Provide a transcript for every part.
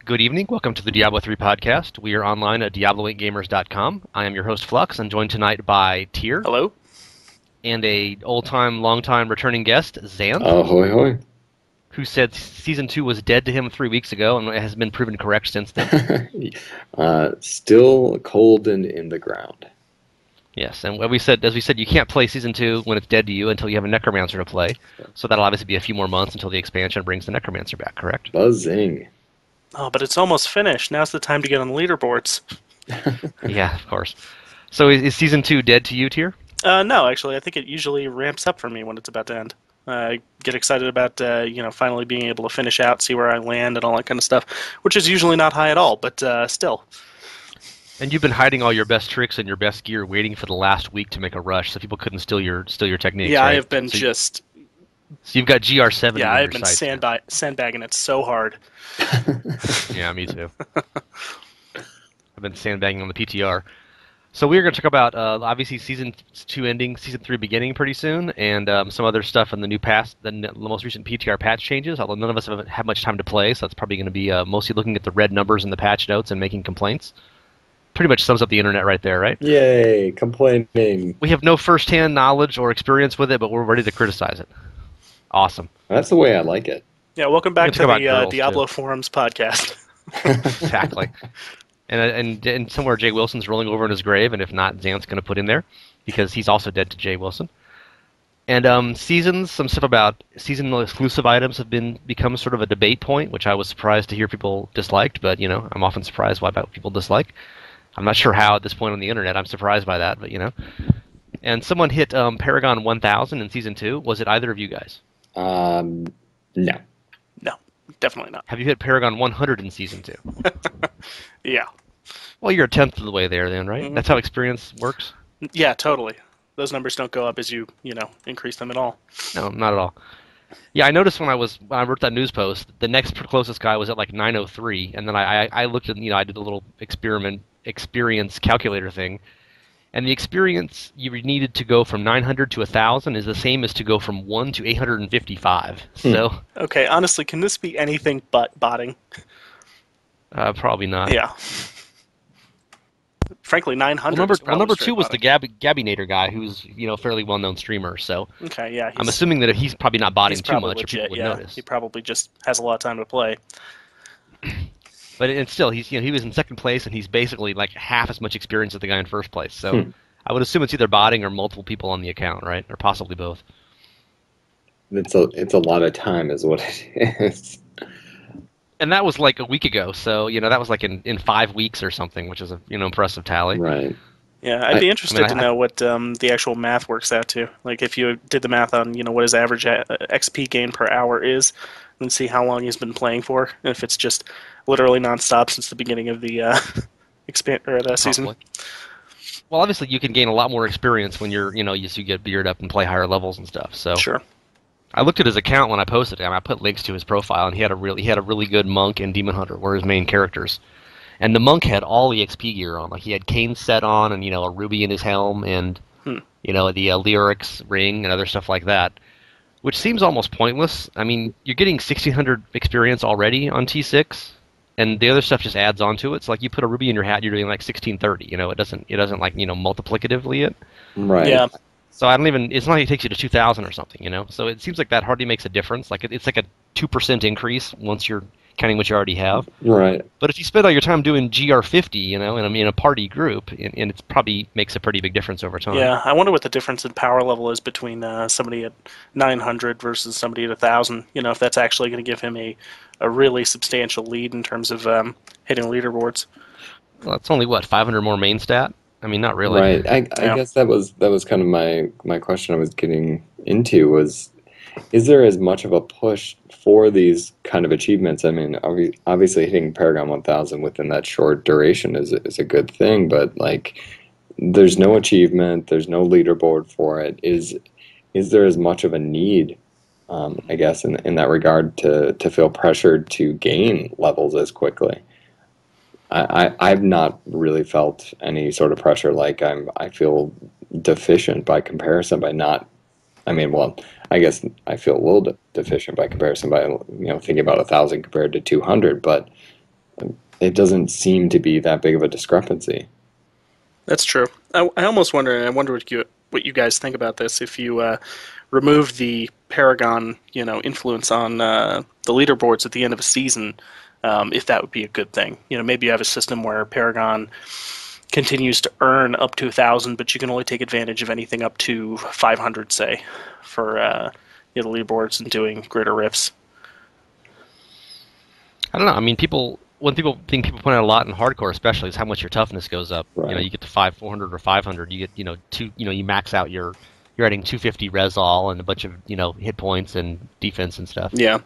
Good evening. Welcome to the Diablo 3 podcast. We are online at diablo8gamers.com. I am your host, Flux, and joined tonight by Tyr. Hello. And a old-time, long-time returning guest, Xanth. Ahoy, hoy. Who said Season 2 was dead to him 3 weeks ago, and it has been proven correct since then. Still cold and in the ground. Yes, and as we said, you can't play Season 2 when it's dead to you until you have a Necromancer to play. So that'll obviously be a few more months until the expansion brings the Necromancer back, correct? Buzzing. Oh, but it's almost finished. Now's the time to get on the leaderboards. Yeah, of course. So is Season 2 dead to you, Tyr? No, actually, I think it usually ramps up for me when it's about to end. I get excited about finally being able to finish out, see where I land, and all that kind of stuff, which is usually not high at all, but still. And you've been hiding all your best tricks and your best gear, waiting for the last week to make a rush, so people couldn't steal your techniques. Yeah, right? I have been So you've got GR70. Yeah, in I your have been sights sandbagging it so hard. Yeah, me too. I've been sandbagging on the PTR. So we're going to talk about obviously Season 2 ending, Season 3 beginning pretty soon, and some other stuff in the the most recent PTR patch changes, although none of us have had much time to play, so it's probably going to be mostly looking at the red numbers in the patch notes and making complaints. Pretty much sums up the internet right there, right? Yay, complaining. We have no first-hand knowledge or experience with it, but we're ready to criticize it. Awesome. That's the way I like it. Yeah, welcome back to the Diablo too. Forums podcast. Exactly. And somewhere Jay Wilson's rolling over in his grave, and if not, Xanth's going to put in there, because he's also dead to Jay Wilson. And some stuff about seasonal exclusive items have become sort of a debate point, which I was surprised to hear people disliked, but, I'm often surprised why people dislike. I'm not sure how at this point on the internet. I'm surprised by that, but, And someone hit Paragon 1000 in Season 2. Was it either of you guys? No. No, definitely not. Have you hit Paragon 100 in Season 2? Yeah. Well, you're a tenth of the way there then, right? Mm-hmm. That's how experience works? Yeah, totally. Those numbers don't go up as you increase them at all. No, not at all. Yeah, I noticed when I wrote that news post, the next closest guy was at like 903, and then I looked at, I did a little experience calculator thing, and the experience you needed to go from 900 to 1,000 is the same as to go from 1 to 855. So. Okay, honestly, can this be anything but botting? Probably not. Yeah. Frankly, 900. Well, number 2 was the Gabinator guy, who's a fairly well-known streamer. So. Okay, yeah. I'm assuming that he's probably not botting too much, legit, or people would notice. He probably just has a lot of time to play. But it's still, he was in second place, and he's basically like half as much experience as the guy in first place. So I would assume it's either botting or multiple people on the account, right? Or possibly both. It's a lot of time, is what it is. And that was like a week ago, so that was like in 5 weeks or something, which is a impressive tally. Right. Yeah, I'd be interested to know what the actual math works out to. Like if you did the math on what his average XP gain per hour is, and see how long he's been playing for, and if it's just literally nonstop since the beginning of the the season. Well, obviously you can gain a lot more experience when you get geared up and play higher levels and stuff. So sure. I looked at his account when I posted him. I put links to his profile, and he had a really good monk and demon hunter were his main characters. And the monk had all the XP gear on. Like he had Kane's set on, and a ruby in his helm, and the lyrics ring and other stuff like that, which seems almost pointless. I mean, you're getting 1,600 experience already on T6, and the other stuff just adds on to it. It's like you put a ruby in your hat, you're doing like 1,630. It doesn't like multiplicatively it. Right. Yeah. So it's not like it takes you to 2,000 or something, So it seems like that hardly makes a difference. Like it's like a 2% increase once you're counting what you already have. Right. But if you spend all your time doing GR50, in a party group, and it probably makes a pretty big difference over time. Yeah, I wonder what the difference in power level is between somebody at 900 versus somebody at 1,000. If that's actually going to give him a really substantial lead in terms of hitting leaderboards. Well, it's only 500 more main stat. I mean, not really. Right. I guess that was kind of my question I was getting into was, is there as much of a push for these kind of achievements? I mean, obviously hitting Paragon 1000 within that short duration is a good thing, but like, there's no achievement, there's no leaderboard for it. Is there as much of a need, I guess, in that regard to feel pressured to gain levels as quickly? I've not really felt any sort of pressure like I feel deficient by comparison by not. I mean, well, I guess I feel a little deficient by comparison by thinking about 1,000 compared to 200, but it doesn't seem to be that big of a discrepancy. That's true. I almost wonder, and I wonder what you guys think about this. If you remove the Paragon, influence on the leaderboards at the end of a season, if that would be a good thing. Maybe you have a system where Paragon continues to earn up to 1,000, but you can only take advantage of anything up to 500, say, for the leaderboards and doing greater rifts. I don't know. I mean, one people point out a lot in hardcore, especially, is how much your toughness goes up. Right. You get to 400 or 500. You get you max out you're adding 250 res all and a bunch of hit points and defense and stuff. Yeah.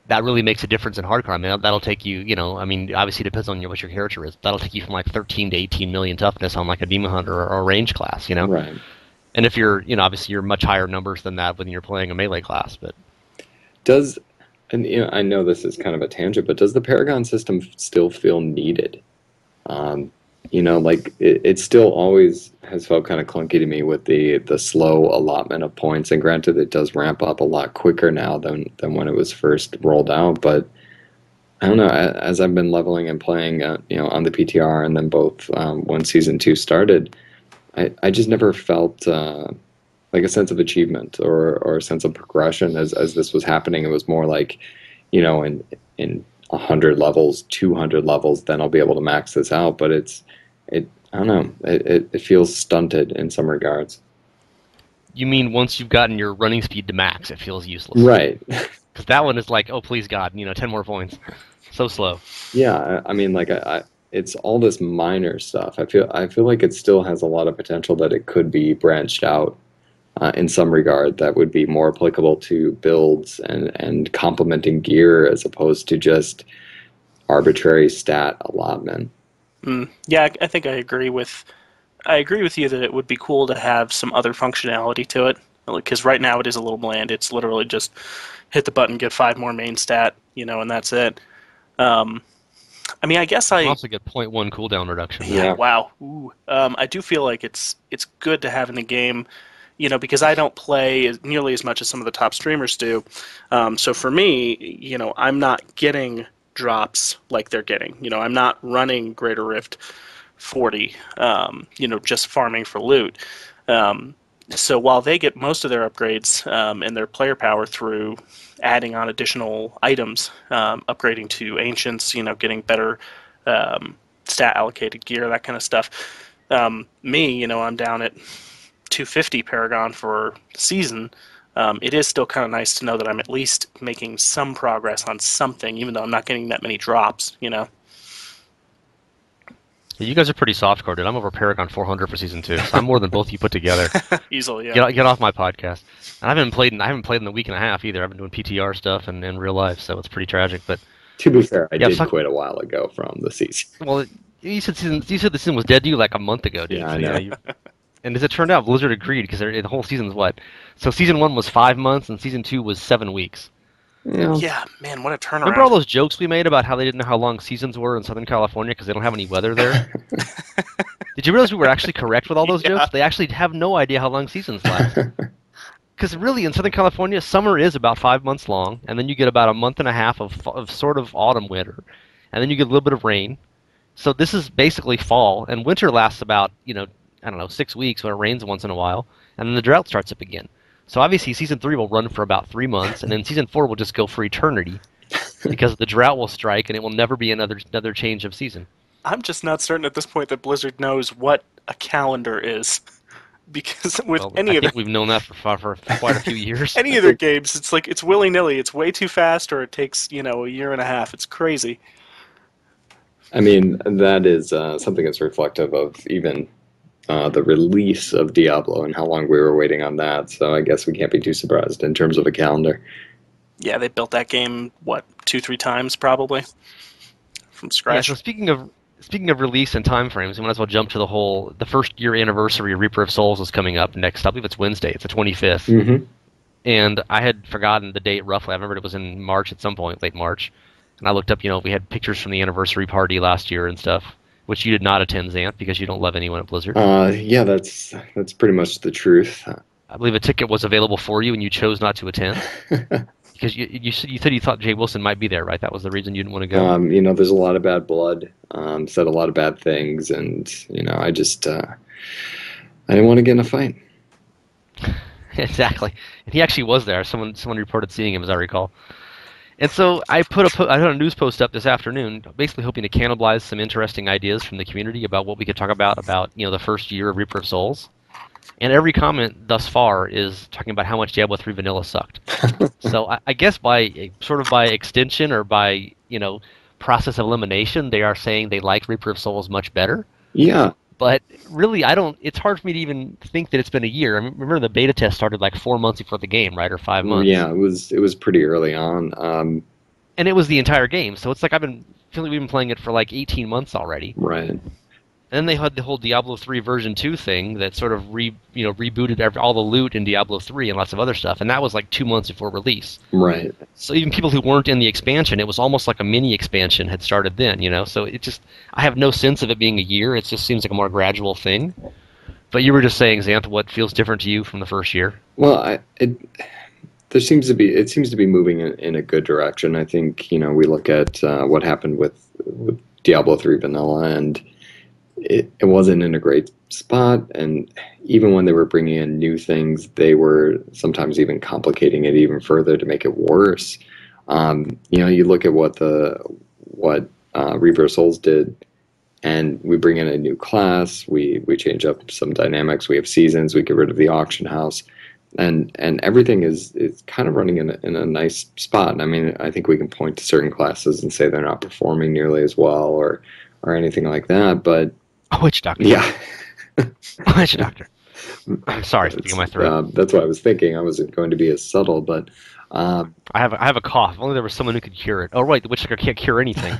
That really makes a difference in hardcore. I mean, that'll take you, I mean, obviously it depends on what your character is. That'll take you from like 13 to 18 million toughness on like a demon hunter or a range class, Right. And if you're, obviously you're much higher numbers than that when you're playing a melee class, but And I know this is kind of a tangent, but does the Paragon system still feel needed? Like it still always has felt kind of clunky to me with the slow allotment of points. And granted, it does ramp up a lot quicker now than when it was first rolled out. But I don't know. As I've been leveling and playing, on the PTR, and then both when Season 2 started, I just never felt like a sense of achievement or a sense of progression as this was happening. It was more like, in 100 levels, 200 levels, then I'll be able to max this out. But I don't know. It feels stunted in some regards. you mean once you've gotten your running speed to max, it feels useless. Right. Because that one is like, oh, please God, 10 more points. So slow. Yeah, I mean, like it's all this minor stuff. I feel like it still has a lot of potential that it could be branched out in some regard that would be more applicable to builds and complementing gear as opposed to just arbitrary stat allotment. Yeah, I think I agree with you that it would be cool to have some other functionality to it. Because right now it is a little bland. It's literally just hit the button, get 5 more main stat, and that's it. I mean, I guess I also get 0.1 cooldown reduction. Yeah. Wow. Ooh. I do feel like it's good to have in the game, because I don't play nearly as much as some of the top streamers do. So for me, I'm not getting drops like they're getting. I'm not running Greater Rift 40, just farming for loot. So while they get most of their upgrades and their player power through adding on additional items, upgrading to ancients, getting better stat allocated gear, that kind of stuff. Me, I'm down at 250 Paragon for the season. It is still kind of nice to know that I'm at least making some progress on something, even though I'm not getting that many drops, You guys are pretty softcore, dude. I'm over Paragon 400 for Season 2, so I'm more than both you put together. Easily, yeah. Get off my podcast. And I haven't played in a week and a half either. I've been doing PTR stuff and in real life, so it's pretty tragic. But To be fair, I did quit a while ago from the season. Well, you said the season was dead to you like a month ago, dude. Yeah, So, I know. and as it turned out, Blizzard agreed because the whole season's what? So Season 1 was 5 months and Season 2 was 7 weeks. Yeah, man, what a turnaround. Remember all those jokes we made about how they didn't know how long seasons were in Southern California because they don't have any weather there? Did you realize we were actually correct with all those jokes? They actually have no idea how long seasons last. Because really, in Southern California, summer is about 5 months long, and then you get about a month and a half of sort of autumn winter, and then you get a little bit of rain. So this is basically fall, and winter lasts about, 6 weeks when it rains once in a while, and then the drought starts up again. So obviously Season 3 will run for about 3 months, and then Season 4 will just go for eternity, because the drought will strike, and it will never be another change of season. I'm just not certain at this point that Blizzard knows what a calendar is. Because with I any of think we've known that for quite a few years. any of their games, it's like it's willy-nilly. It's way too fast, or it takes, a year and a half. It's crazy. I mean, that is something that's reflective of even the release of Diablo and how long we were waiting on that. So I guess we can't be too surprised in terms of a calendar. Yeah, they built that game, 2-3 times probably from scratch. Yeah, so speaking of release and time frames, we might as well jump to the first year anniversary of Reaper of Souls is coming up next. I believe it's Wednesday. It's the 25th. Mm-hmm. And I had forgotten the date roughly. I remembered it was in March at some point, late March. And I looked up, we had pictures from the anniversary party last year and stuff, which you did not attend, Xanth, because you don't love anyone at Blizzard. Yeah, that's pretty much the truth. I believe a ticket was available for you, and you chose not to attend because you said you thought Jay Wilson might be there, right? That was the reason you didn't want to go. There's a lot of bad blood. Said a lot of bad things, and I just I didn't want to get in a fight. Exactly, and he actually was there. Someone reported seeing him, as I recall. And so I put a news post up this afternoon, basically hoping to cannibalize some interesting ideas from the community about what we could talk about the first year of Reaper of Souls. And every comment thus far is talking about how much Diablo 3 vanilla sucked. So I guess by extension or by process of elimination, they are saying they like Reaper of Souls much better. Yeah. But really, it's hard for me to even think that it's been a year. I mean, remember the beta test started like 4 months before the game, right? Or 5 months. Yeah, it was pretty early on. And it was the entire game. So it's like we've been playing it for like 18 months already. Right. And then they had the whole Diablo 3 version 2 thing that sort of rebooted all the loot in Diablo 3 and lots of other stuff, and that was like 2 months before release. Right. So even people who weren't in the expansion, it was almost like a mini expansion had started then, So I have no sense of it being a year. It just seems like a more gradual thing. But you were just saying, Xanth, what feels different to you from the first year? Well, it seems to be moving in a good direction. I think we look at what happened with Diablo 3 vanilla, and it wasn't in a great spot, and even when they were bringing in new things, they were sometimes even complicating it even further to make it worse. You look at what Reaper of Souls did, and we bring in a new class, we change up some dynamics, we have seasons, we get rid of the auction house, and everything is kind of running in a nice spot. I mean, I think we can point to certain classes and say they're not performing nearly as well or anything like that, but Witch Doctor. Yeah. Witch Doctor. I'm sorry, speaking of my throat. That's what I was thinking. I wasn't going to be as subtle, but I have a cough. If only there was someone who could cure it. Oh, right, the Witch Doctor can't cure anything.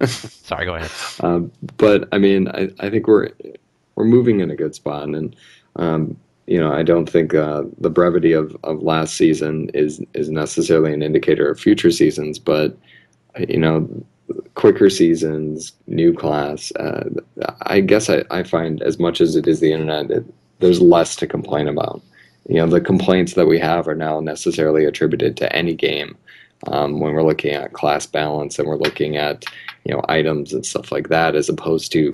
Sorry, go ahead. But I mean, I think we're moving in a good spot, and I don't think the brevity of last season is necessarily an indicator of future seasons, but quicker seasons, new class. I guess I find, as much as it is the internet, there's less to complain about. The complaints that we have are now necessarily attributed to any game. When we're looking at class balance and we're looking at items and stuff like that, as opposed to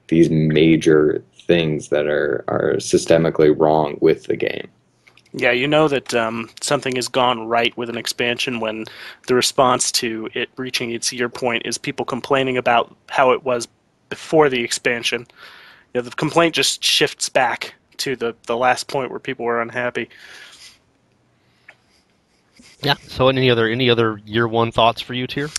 these major things that are systemically wrong with the game. Yeah, that something has gone right with an expansion when the response to it reaching its year point is people complaining about how it was before the expansion. The complaint just shifts back to the last point where people were unhappy. Yeah. So any other year one thoughts for you, Tyr?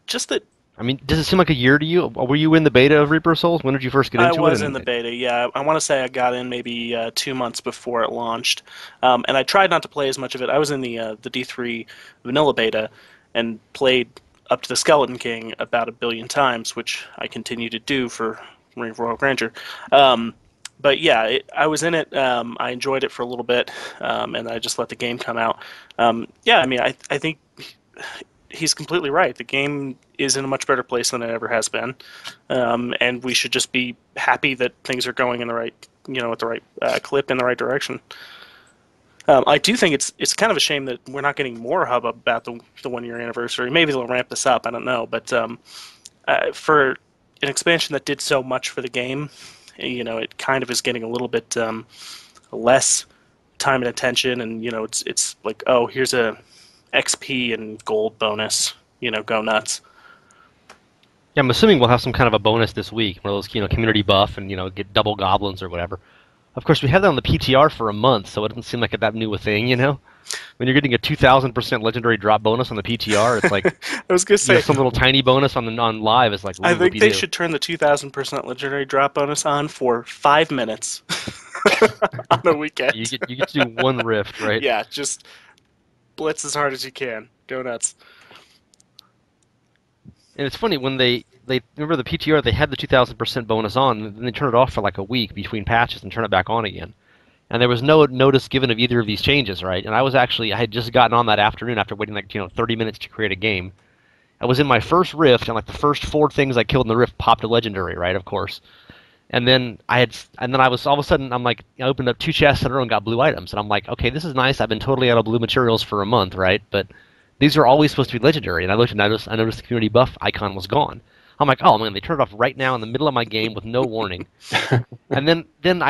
Just that. I mean, does it seem like a year to you? Were you in the beta of Reaper of Souls? When did you first get into it? I was in the beta, yeah. I want to say I got in maybe 2 months before it launched. And I tried not to play as much of it. I was in the D3 vanilla beta and played up to the Skeleton King about 1 billion times, which I continue to do for Ring of Royal Grandeur. But yeah, I was in it. I enjoyed it for a little bit, and I just let the game come out. Yeah, I mean, I think he's completely right. The game is in a much better place than it ever has been, and we should just be happy that things are going in the right, at the right clip in the right direction. I do think it's kind of a shame that we're not getting more hubbub about the 1 year anniversary. Maybe they'll ramp this up. I don't know, but for an expansion that did so much for the game, it kind of is getting a little bit less time and attention, and it's like, oh, here's a XP and gold bonus, go nuts. Yeah, I'm assuming we'll have some kind of a bonus this week, one of those community buff and get double goblins or whatever. Of course, we had that on the PTR for a month, so it doesn't seem like that new a thing, When you're getting a 2,000% legendary drop bonus on the PTR, it's like I was gonna say some little tiny bonus on live is like. I think they should turn the 2,000% legendary drop bonus on for 5 minutes on the weekend. You get to do one rift, right? Yeah, just blitz as hard as you can. Go nuts. And it's funny when they remember the PTR, they had the 2,000% bonus on, and then they turn it off for like a week between patches and turn it back on again. And there was no notice given of either of these changes, right? And I had just gotten on that afternoon after waiting 30 minutes to create a game. I was in my first rift, and like the first 4 things I killed in the rift popped a legendary, right? Of course. And then I was all of a sudden I'm like I opened up 2 chests in a row and got blue items, and I'm like, okay, this is nice. I've been totally out of blue materials for a month, right? But these are always supposed to be legendary. And I looked and I noticed the community buff icon was gone. I'm like, oh man, they turned it off right now in the middle of my game with no warning. And then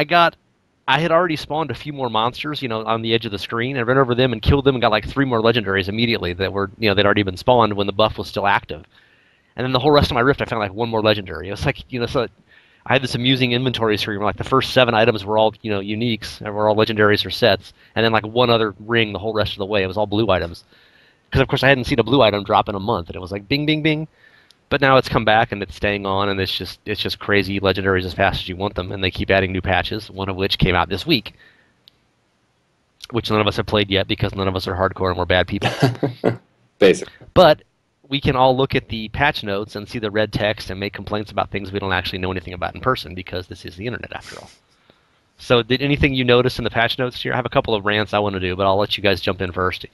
I had already spawned a few more monsters, on the edge of the screen, and I ran over them and killed them and got like 3 more legendaries immediately that were, they'd already been spawned when the buff was still active. And then the whole rest of my rift, I found like 1 more legendary. It was like, so I had this amusing inventory screen where like the first 7 items were all, uniques, and were all legendaries or sets, and then like 1 other ring the whole rest of the way. It was all blue items. Because of course I hadn't seen a blue item drop in a month, and it was like bing, bing, bing. But now it's come back and it's staying on, and it's just crazy legendaries as fast as you want them, and they keep adding new patches. One of which came out this week, which none of us have played yet because none of us are hardcore and we're bad people. Basically. But we can all look at the patch notes and see the red text and make complaints about things we don't actually know anything about in person because this is the internet after all. So did anything you notice in the patch notes here? I have a couple of rants I want to do, but I'll let you guys jump in first.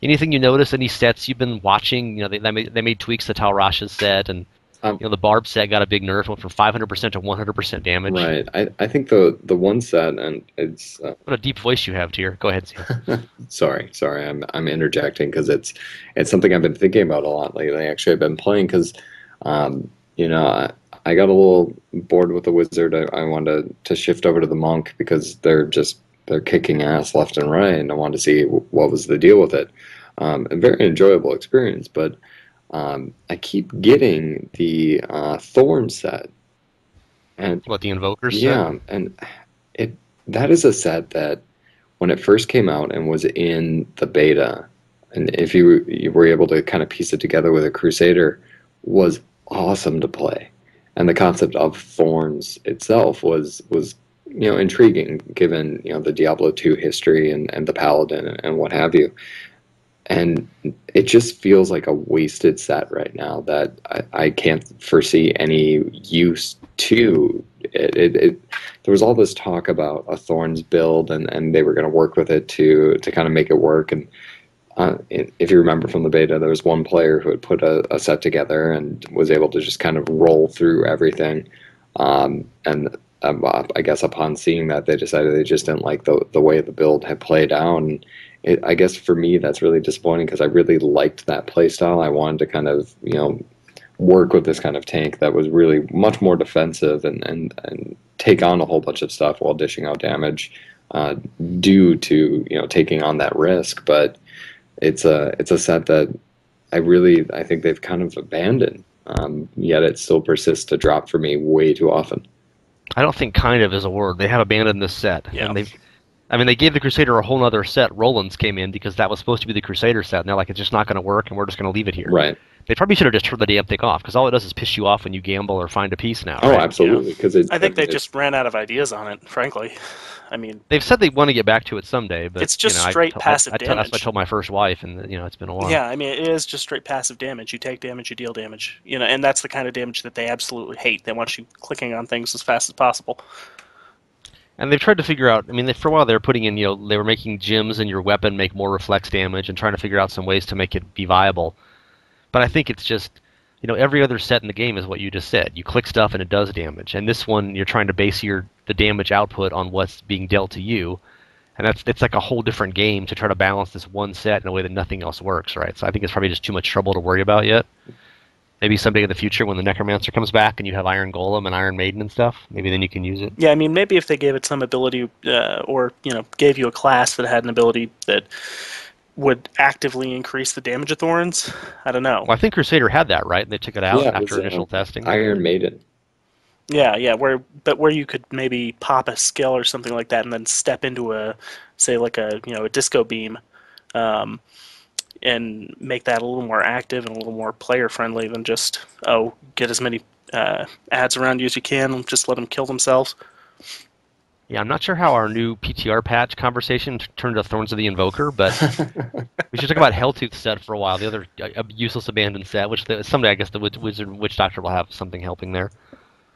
Anything you notice? Any sets you've been watching? They made tweaks to Talrash's set, and the Barb set got a big nerf, went from 500% to 100% damage. Right. I think the one set, and it's what a deep voice you have, Tier. Go ahead, Sam. sorry, I'm interjecting because it's something I've been thinking about a lot lately. Actually, I've been playing because, I got a little bored with the wizard. I wanted to shift over to the monk because they're kicking ass left and right, and I wanted to see what was the deal with it. A very enjoyable experience, but I keep getting the Thorn set. And what, the Invoker set? Yeah, and that is a set that when it first came out and was in the beta, and if you were able to kind of piece it together with a Crusader, was awesome to play. And the concept of thorns itself was intriguing, given the Diablo 2 history and the Paladin and what have you. And it just feels like a wasted set right now that I can't foresee any use to it. There was all this talk about a Thorns build, and they were going to work with it to kind of make it work. And if you remember from the beta, there was one player who had put a set together and was able to just kind of roll through everything. I guess upon seeing that, they decided they just didn't like the way the build had played out. And I guess for me, that's really disappointing because I really liked that playstyle. I wanted to kind of, work with this kind of tank that was really much more defensive and take on a whole bunch of stuff while dishing out damage due to, taking on that risk. But it's a set that I think they've kind of abandoned, yet it still persists to drop for me way too often. I don't think kind of is a word. They have abandoned this set. Yeah. And they gave the Crusader a whole other set. Roland's came in because that was supposed to be the Crusader set, and they're like, it's just not going to work, and we're just going to leave it here. Right. They probably should have just turned the damn thing off, because all it does is piss you off when you gamble or find a piece now. Oh, right? absolutely. Because I think they just ran out of ideas on it, frankly. I mean, they've said they want to get back to it someday, but it's just straight passive damage. I told my first wife, and it's been a while. Yeah, I mean, it is just straight passive damage. You take damage, you deal damage. And that's the kind of damage that they absolutely hate. They want you clicking on things as fast as possible. And they've tried to figure out, for a while they were putting in, they were making gems in your weapon make more reflex damage and trying to figure out some ways to make it be viable. But I think it's just, every other set in the game is what you just said. You click stuff and it does damage. And this one, you're trying to base the damage output on what's being dealt to you. And it's like a whole different game to try to balance this one set in a way that nothing else works, right? So I think it's probably just too much trouble to worry about yet. Maybe someday in the future when the Necromancer comes back and you have Iron Golem and Iron Maiden and stuff, maybe then you can use it. Yeah, I mean, maybe if they gave it some ability or, gave you a class that had an ability that would actively increase the damage of Thorns. I don't know. Well, I think Crusader had that, right? And they took it out after initial testing. Iron Maiden. Yeah, where you could maybe pop a skill or something like that and then step into a disco beam. And make that a little more active and a little more player-friendly than just, get as many ads around you as you can and just let them kill themselves. Yeah, I'm not sure how our new PTR patch conversation turned to Thorns of the Invoker, but we should talk about Helltooth set for a while, the other useless abandoned set, which someday I guess the Wizard and Witch Doctor will have something helping there.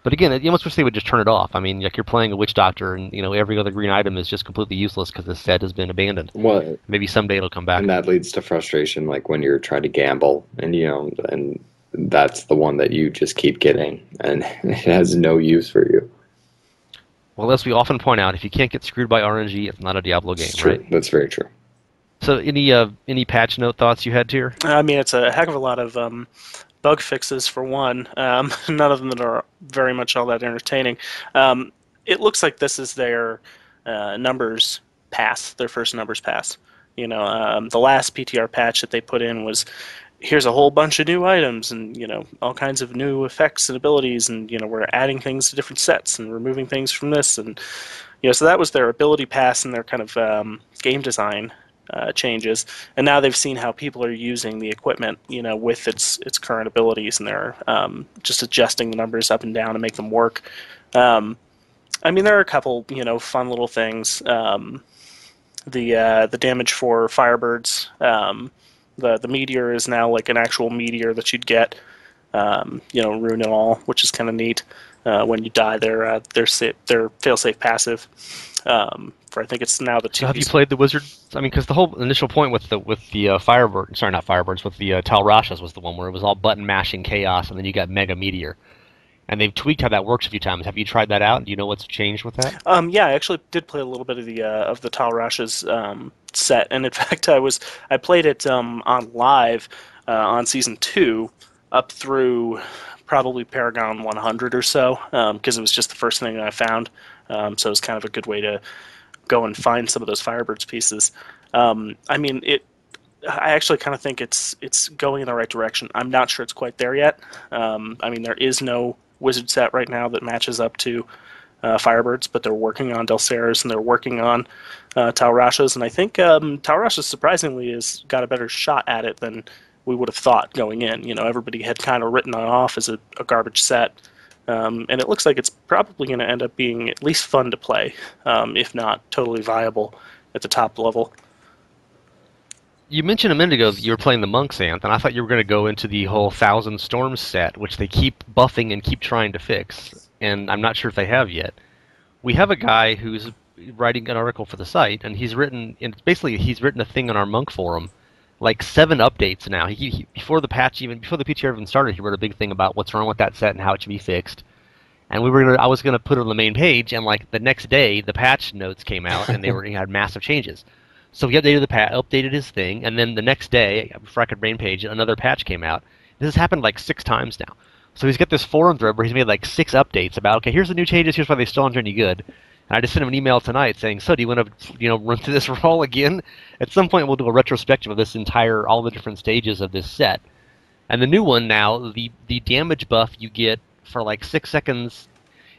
But again, you almost wish they would just turn it off. I mean, like you're playing a witch doctor, and every other green item is just completely useless because the set has been abandoned. Well, Maybe someday it'll come back. and that leads to frustration, like when you're trying to gamble, and and that's the one that you just keep getting, and it has no use for you. Well, as we often point out, if you can't get screwed by RNG, it's not a Diablo game, It's true. right? That's very true. So, any patch note thoughts you had, Tier? I mean, it's a heck of a lot of bug fixes for one. None of them that are very much all that entertaining. It looks like this is their numbers pass, their first numbers pass. The last PTR patch that they put in was, here's a whole bunch of new items and all kinds of new effects and abilities, and we're adding things to different sets and removing things from this, and so that was their ability pass and their kind of game design changes. And now they've seen how people are using the equipment, with its current abilities, and they're just adjusting the numbers up and down to make them work. I mean, there are a couple fun little things. The damage for Firebirds. The meteor is now like an actual meteor that you'd get, ruin it all, which is kind of neat. When you die, their failsafe passive. For I think it's now the two. So have you played the wizard? I mean, because the whole initial point with the Firebird, sorry, not Firebirds, with the Talrashas was the one where it was all button mashing chaos, and then you got Mega Meteor. And they've tweaked how that works a few times. Have you tried that out? Do you know what's changed with that? Yeah, I actually did play a little bit of the Talrash's set, and in fact, I played it on live on season 2 up through probably Paragon 100 or so, because it was just the first thing that I found. So it was kind of a good way to go and find some of those Firebirds pieces. I mean, I actually kind of think it's going in the right direction. I'm not sure it's quite there yet. I mean, there is no wizard set right now that matches up to Firebirds, but they're working on Delceras and they're working on Talrashas, and I think Talrashas surprisingly has got a better shot at it than we would have thought going in. Everybody had kind of written it off as a garbage set, and it looks like it's probably going to end up being at least fun to play, if not totally viable at the top level. You mentioned a minute ago that you were playing the Monks, Anth, and I thought you were going to go into the whole Thousand Storms set, which they keep buffing and keep trying to fix, and I'm not sure if they have yet. We have a guy who's writing an article for the site, and he's written a thing on our Monk forum, like 7 updates now. Before the PTR even started, he wrote a big thing about what's wrong with that set and how it should be fixed. And I was gonna put it on the main page, and like the next day, the patch notes came out, and he had massive changes. So he updated his thing, and then the next day, before I could main page, another patch came out. This has happened like 6 times now. So he's got this forum thread where he's made like 6 updates about, okay, here's the new changes, here's why they still aren't any good. And I just sent him an email tonight saying, so do you want to run through this all again? At some point we'll do a retrospective of all the different stages of this set. And the new one now, the damage buff you get for like 6 seconds,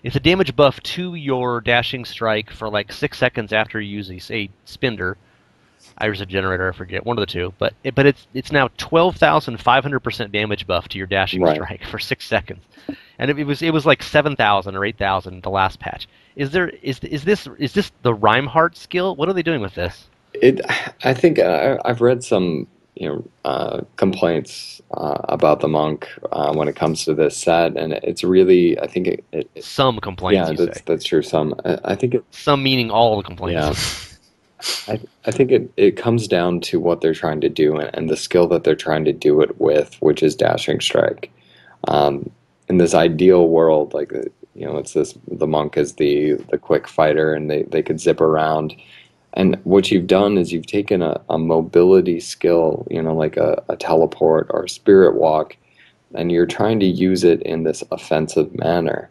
it's a damage buff to your dashing strike for like 6 seconds after you use a spender. There's a generator, I forget, one of the two. But it's now 12,500% damage buff to your dashing strike for 6 seconds. And it was like 7,000 or 8,000 the last patch. Is this the Reinhardt skill? What are they doing with this? I think I've read some complaints about the Monk when it comes to this set, and it's really, I think some complaints. Yeah, that's true. Some, I think some meaning all the complaints. Yeah. I think it comes down to what they're trying to do and the skill that they're trying to do it with, which is dashing strike. In this ideal world, like it's the Monk is the quick fighter, and they could zip around. And what you've done is you've taken a mobility skill, like a teleport or a spirit walk, and you're trying to use it in this offensive manner,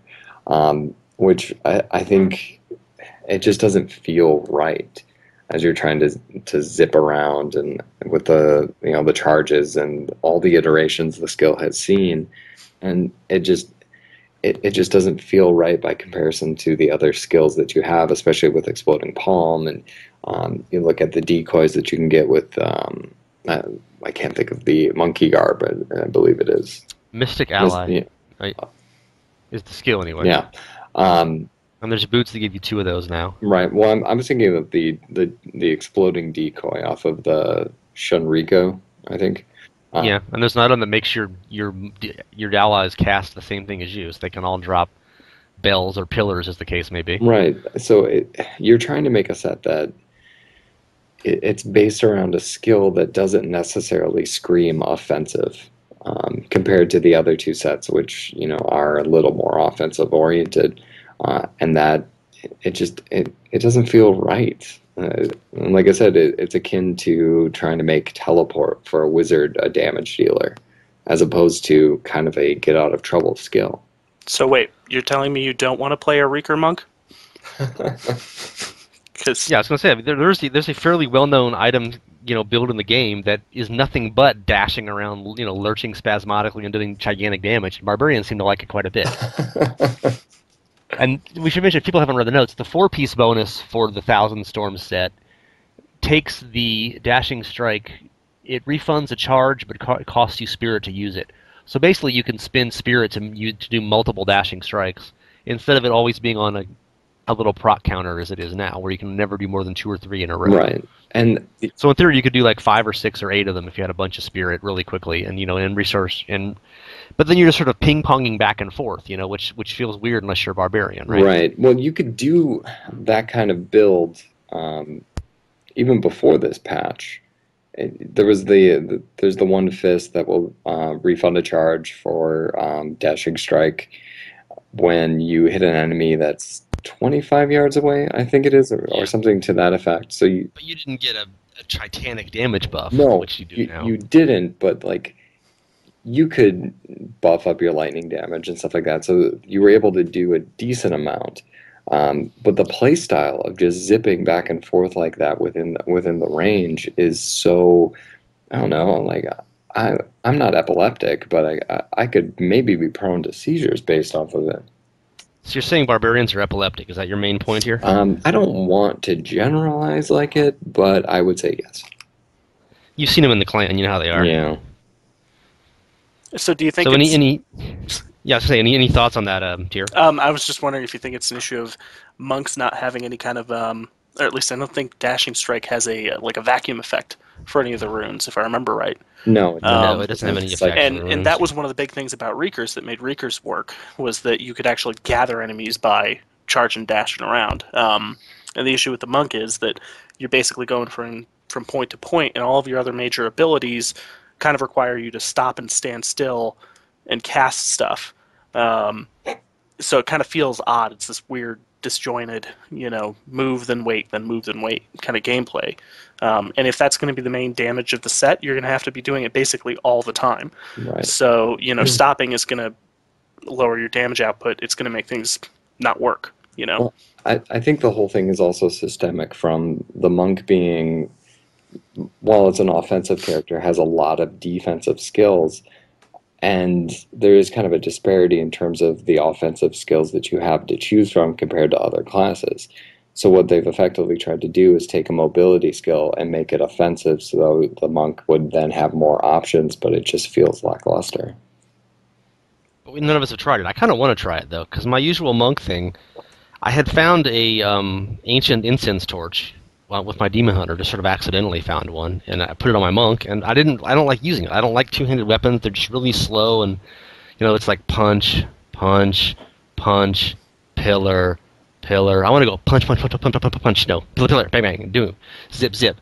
which I think it just doesn't feel right as you're trying to zip around and with the the charges and all the iterations the skill has seen, and it just doesn't feel right by comparison to the other skills that you have, especially with Exploding Palm. And you look at the decoys that you can get with I can't think of the Monkey Garb, but I believe it is Mystic Ally. Is the skill anyway. Yeah. And there's boots that give you 2 of those now. Right. Well, I was thinking of the exploding decoy off of the Shunriko, I think. Yeah, and there's another one that makes your allies cast the same thing as you, so they can all drop bells or pillars, as the case may be. Right. So you're trying to make a set that it's based around a skill that doesn't necessarily scream offensive, compared to the other two sets, which are a little more offensive oriented, and that it doesn't feel right. And like I said, it's akin to trying to make teleport for a wizard a damage dealer, as opposed to kind of a get out of trouble skill. So wait, you're telling me you don't want to play a Reeker Monk? Yeah, I was gonna say there's a fairly well-known item build in the game that is nothing but dashing around, lurching spasmodically and doing gigantic damage. Barbarians seem to like it quite a bit. And we should mention, if people haven't read the notes, the 4-piece bonus for the Thousand Storms set takes the dashing strike. It refunds a charge, but it costs you spirit to use it. So basically, you can spend spirit to do multiple dashing strikes instead of it always being on a little proc counter as it is now, where you can never do more than 2 or 3 in a row. Right. And so in theory, you could do like 5 or 6 or 8 of them if you had a bunch of spirit really quickly, and and resource but then you're just sort of ping-ponging back and forth, which feels weird unless you're a barbarian, right? Right. Well, you could do that kind of build even before this patch. There's the one fist that will refund a charge for dashing strike when you hit an enemy that's 25 yards away, I think it is, or something to that effect. But you didn't get a titanic damage buff, no, which you do now. You didn't, but you could buff up your lightning damage and stuff like that, so you were able to do a decent amount. But the playstyle of just zipping back and forth like that within the range is so, I don't know, I'm not epileptic, but I could maybe be prone to seizures based off of it. So you're saying barbarians are epileptic? Is that your main point here? I don't want to generalize like it, but I would say yes. You've seen them in the clan, you know how they are. Yeah. So do you think? So any thoughts on that, Tier? I was just wondering if you think it's an issue of monks not having any kind of, or at least I don't think dashing strike has a vacuum effect for any of the runes, if I remember right. No, no, it doesn't have any effect. And that was one of the big things about Reekers that made Reekers work, was that you could actually gather enemies by charging, dashing around. And the issue with the monk is that you're basically going from point to point, and all of your other major abilities kind of require you to stop and stand still and cast stuff. So it kind of feels odd. It's this weird, disjointed, move then wait kind of gameplay. And if that's going to be the main damage of the set, you're going to have to be doing it basically all the time. Right. So, stopping is going to lower your damage output. It's going to make things not work, Well, I think the whole thing is also systemic, from the monk being, while it's an offensive character, has a lot of defensive skills. And there is kind of a disparity in terms of the offensive skills that you have to choose from compared to other classes. So what they've effectively tried to do is take a mobility skill and make it offensive, so the monk would then have more options, but it just feels lackluster. None of us have tried it. I kind of want to try it, though, because my usual monk thing, I had found a ancient incense torch with my demon hunter, just sort of accidentally found one, and I put it on my monk, and I don't like using it. I don't like two-handed weapons. They're just really slow, and it's like punch, punch, punch, pillar, pillar. I want to go punch, punch, punch, punch, punch, punch. No, pillar, bang, bang, do zip, zip.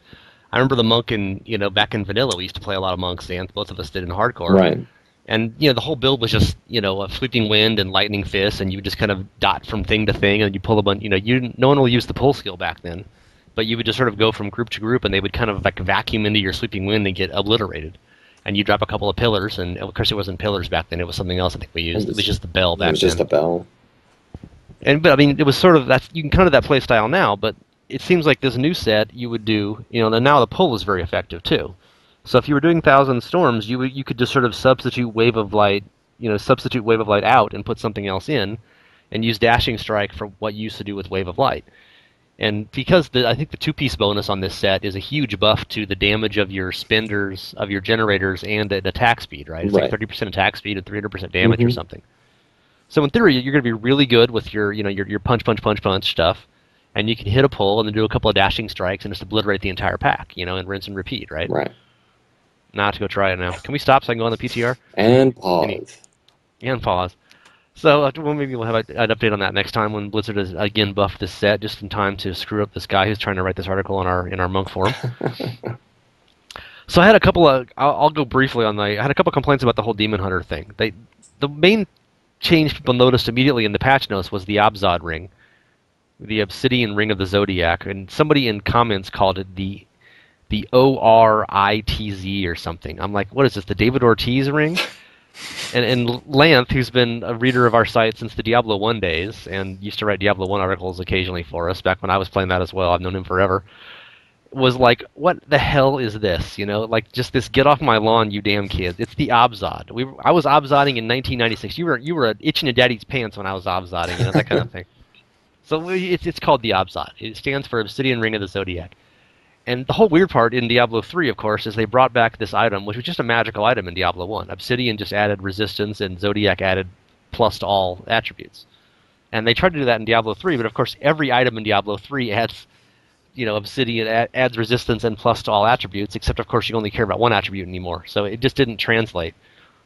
I remember the monk in back in vanilla. We used to play a lot of monks, and both of us did in hardcore. Right. And the whole build was just a sweeping wind and lightning fist, and you would just kind of dot from thing to thing, and you pull a bunch. No one will use the pull skill back then. But you would just sort of go from group to group, and they would kind of vacuum into your sweeping wind and get obliterated. And you drop a couple of pillars, and of course it wasn't pillars back then; it was something else I think we used. It was just the bell back then. It was just a bell. But I mean, it was sort of you can kind of that play style now, but it seems like this new set you would do. And now the pull is very effective too. So if you were doing Thousand Storms, you could just sort of substitute Wave of Light out and put something else in, and use Dashing Strike for what you used to do with Wave of Light. And because I think the 2-piece bonus on this set is a huge buff to the damage of your spenders, of your generators, and the attack speed, right? It's like 30% attack speed and 300% damage or something. So in theory, you're going to be really good with your punch, punch, punch, punch stuff, and you can hit a pull and then do a couple of dashing strikes and just obliterate the entire pack, and rinse and repeat, right? Right. Now I have to go try it now. Can we stop so I can go on the PTR? And pause. And pause. So well, maybe we'll have an update on that next time when Blizzard has again buffed this set just in time to screw up this guy who's trying to write this article in our monk forum. So I had a couple of I'll go briefly on I had a couple of complaints about the whole Demon Hunter thing. The main change people noticed immediately in the patch notes was the Abzad ring, the Obsidian Ring of the Zodiac, and somebody in comments called it the ORITZ or something. I'm like, what is this? The David Ortiz ring? And Lanth, who's been a reader of our site since the Diablo 1 days and used to write Diablo 1 articles occasionally for us back when I was playing that as well, I've known him forever, was like, what the hell is this? You know, like just this get off my lawn, you damn kids. It's the Abzad. I was Abzadding in 1996. You were itching a daddy's pants when I was Abzadding, you know, that kind of thing. So it's called the Abzad. It stands for Obsidian Ring of the Zodiac. And the whole weird part in Diablo 3, of course, is they brought back this item, which was just a magical item in Diablo 1. Obsidian just added resistance, and Zodiac added plus to all attributes. And they tried to do that in Diablo 3, but of course every item in Diablo 3 adds, you know, Obsidian adds resistance and plus to all attributes, except of course you only care about one attribute anymore. So it just didn't translate.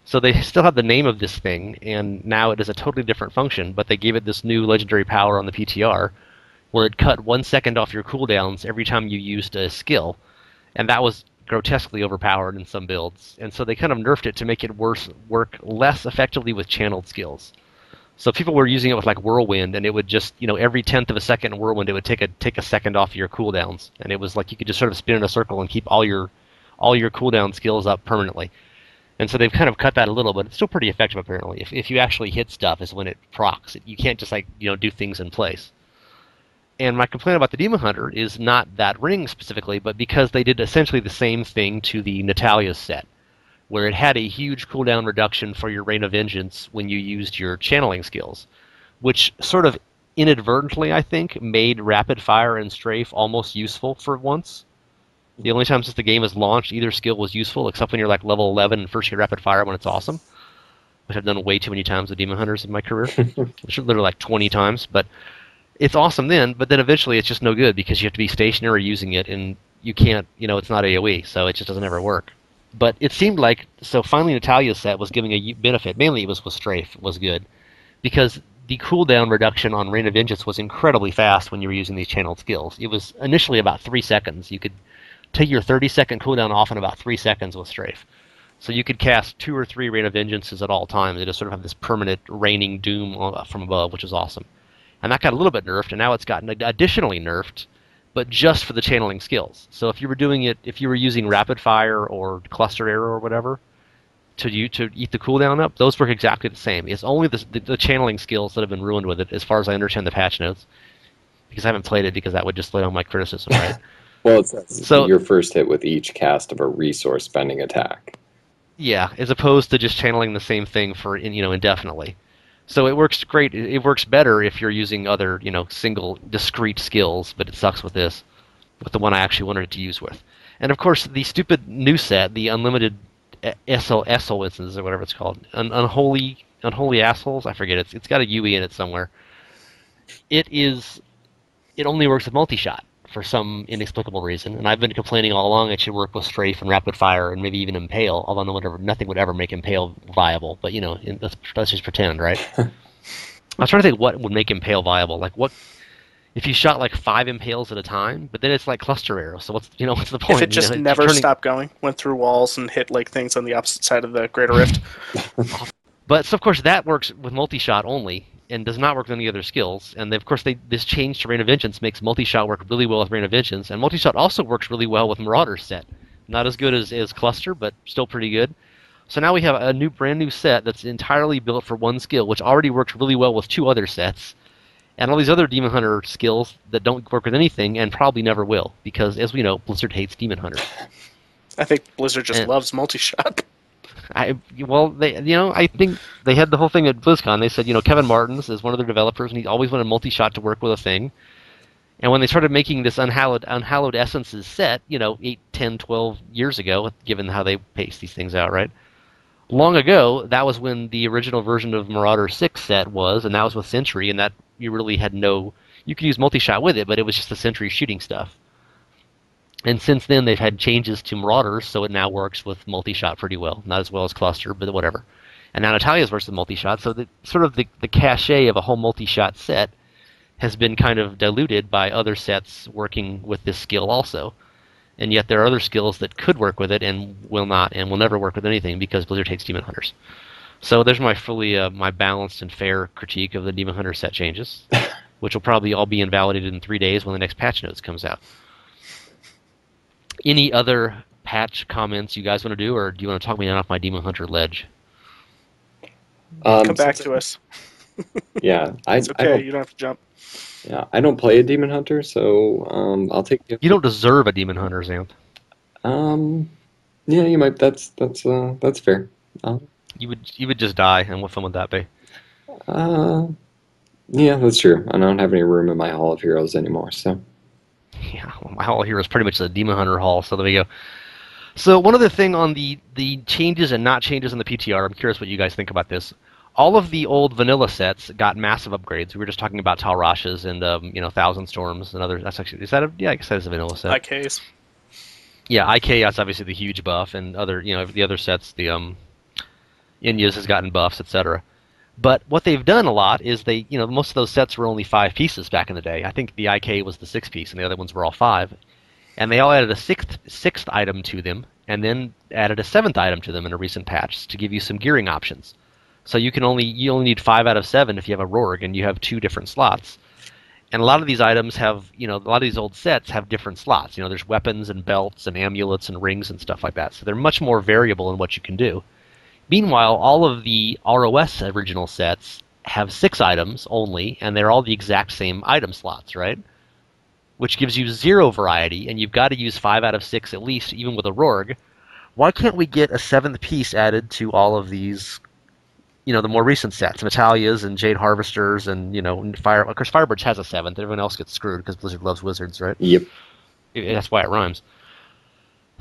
So they still have the name of this thing, and now it is a totally different function, but they gave it this new legendary power on the PTR, where it cut 1 second off your cooldowns every time you used a skill, and that was grotesquely overpowered in some builds. And so they kind of nerfed it to make it work less effectively with channeled skills. So people were using it with like Whirlwind, and it would just, you know, every 1/10 of a second in Whirlwind, it would take a second off your cooldowns, and it was like you could just sort of spin in a circle and keep all your cooldown skills up permanently. And so they've kind of cut that a little, but it's still pretty effective apparently. If you actually hit stuff, is when it procs. You can't just like, you know, do things in place. And my complaint about the Demon Hunter is not that ring specifically, but because they did essentially the same thing to the Natalia's set, where it had a huge cooldown reduction for your Rain of Vengeance when you used your channeling skills, which sort of inadvertently, I think, made Rapid Fire and Strafe almost useful for once. The only time since the game has launched either skill was useful, except when you're like level 11 and first hit Rapid Fire when it's awesome, which I've done way too many times with Demon Hunters in my career, which are literally like 20 times, but it's awesome then, but then eventually it's just no good because you have to be stationary using it, and you can't, you know, it's not AoE, so it just doesn't ever work. But it seemed like, so finally Natalia's set was giving a benefit, mainly it was with Strafe, was good, because the cooldown reduction on Rain of Vengeance was incredibly fast when you were using these channeled skills. It was initially about 3 seconds. You could take your 30-second cooldown off in about 3 seconds with Strafe. So you could cast 2 or 3 Rain of Vengeances at all times. They just sort of have this permanent raining doom from above, which is awesome. And that got a little bit nerfed, and now it's gotten additionally nerfed, but just for the channeling skills. So if you were doing it, if you were using Rapid Fire or Cluster Arrow or whatever to eat the cooldown up, those work exactly the same. It's only the channeling skills that have been ruined with it, as far as I understand the patch notes, because I haven't played it, because that would just lay on my criticism, right? Well, it's so your first hit with each cast of a resource spending attack. Yeah, as opposed to just channeling the same thing for, you know, indefinitely. So it works great. It works better if you're using other, you know, single discrete skills, but it sucks with this, with the one I actually wanted it to use with. And of course, the stupid new set, the unlimited SOSs or whatever it's called, unholy assholes. I forget. It's got a UE in it somewhere. It only works with Multishot for some inexplicable reason, and I've been complaining all along it should work with Strafe and Rapid Fire and maybe even Impale, although nothing would ever make Impale viable, but, you know, let's just pretend, right? I was trying to think what would make Impale viable. Like, what if you shot like 5 Impales at a time, but then it's like Cluster Arrow, so what's the point? If it just never stopped going, went through walls and hit like things on the opposite side of the Greater Rift. But, so of course, that works with Multishot only, and does not work with any other skills. And of course, this change to Rain of Vengeance makes Multishot work really well with Rain of Vengeance, and Multishot also works really well with Marauder's set. Not as good as Cluster, but still pretty good. So now we have a brand new set that's entirely built for one skill, which already works really well with 2 other sets, and all these other Demon Hunter skills that don't work with anything and probably never will, because, as we know, Blizzard hates Demon Hunter. I think Blizzard just loves Multishot. I think they had the whole thing at BlizzCon. They said, you know, Kevin Martins is one of their developers, and he always wanted Multishot to work with a thing. And when they started making this Unhallowed Essences set, you know, 8, 10, 12 years ago, given how they pace these things out, right? Long ago, that was when the original version of Marauder 6 set was, and that was with Sentry, and that you really had you could use Multishot with it, but it was just the Sentry shooting stuff. And since then, they've had changes to Marauders, so it now works with Multishot pretty well. Not as well as Cluster, but whatever. And now Natalia's versus Multishot, so the cachet of a whole Multishot set has been kind of diluted by other sets working with this skill also. And yet there are other skills that could work with it and will not, and will never work with anything because Blizzard hates Demon Hunters. So there's my my balanced and fair critique of the Demon Hunter set changes, which will probably all be invalidated in 3 days when the next patch notes comes out. Any other patch comments you guys want to do, or do you want to talk me down off my Demon Hunter ledge? Come back to us. Yeah, it's okay. You don't have to jump. Yeah, I don't play a Demon Hunter, so I'll take it. You don't deserve a Demon Hunter, Xanth. Yeah, you might. That's fair. You would just die, and what fun would that be? Yeah, that's true. I don't have any room in my Hall of Heroes anymore, so. Yeah, well, my Hall of Heroes is pretty much the Demon Hunter Hall, so there we go. So one other thing on the changes and not changes in the PTR, I'm curious what you guys think about this. All of the old vanilla sets got massive upgrades. We were just talking about Talrashas and Thousand Storms and others. That's actually I guess that is a vanilla set. IKs. Yeah, IK, that's obviously the huge buff, and other the other sets, the Inya's has gotten buffs, etc. But what they've done a lot is most of those sets were only 5 pieces back in the day. I think the IK was the 6 piece, and the other ones were all 5. And they all added a sixth item to them, and then added a 7th item to them in a recent patch to give you some gearing options. So you only need 5 out of 7 if you have a Rorg, and you have 2 different slots. And a lot of these items have, a lot of these old sets have different slots. There's weapons and belts and amulets and rings and stuff like that. So they're much more variable in what you can do. Meanwhile, all of the RoS original sets have 6 items only, and they're all the exact same item slots, right? Which gives you 0 variety, and you've got to use 5 out of 6 at least, even with a Rorg. Why can't we get a 7th piece added to all of these, the more recent sets, Natalia's and Jade Harvesters and, Fire... Of course, Firebirds has a 7th. Everyone else gets screwed because Blizzard loves wizards, right? Yep. That's why it rhymes.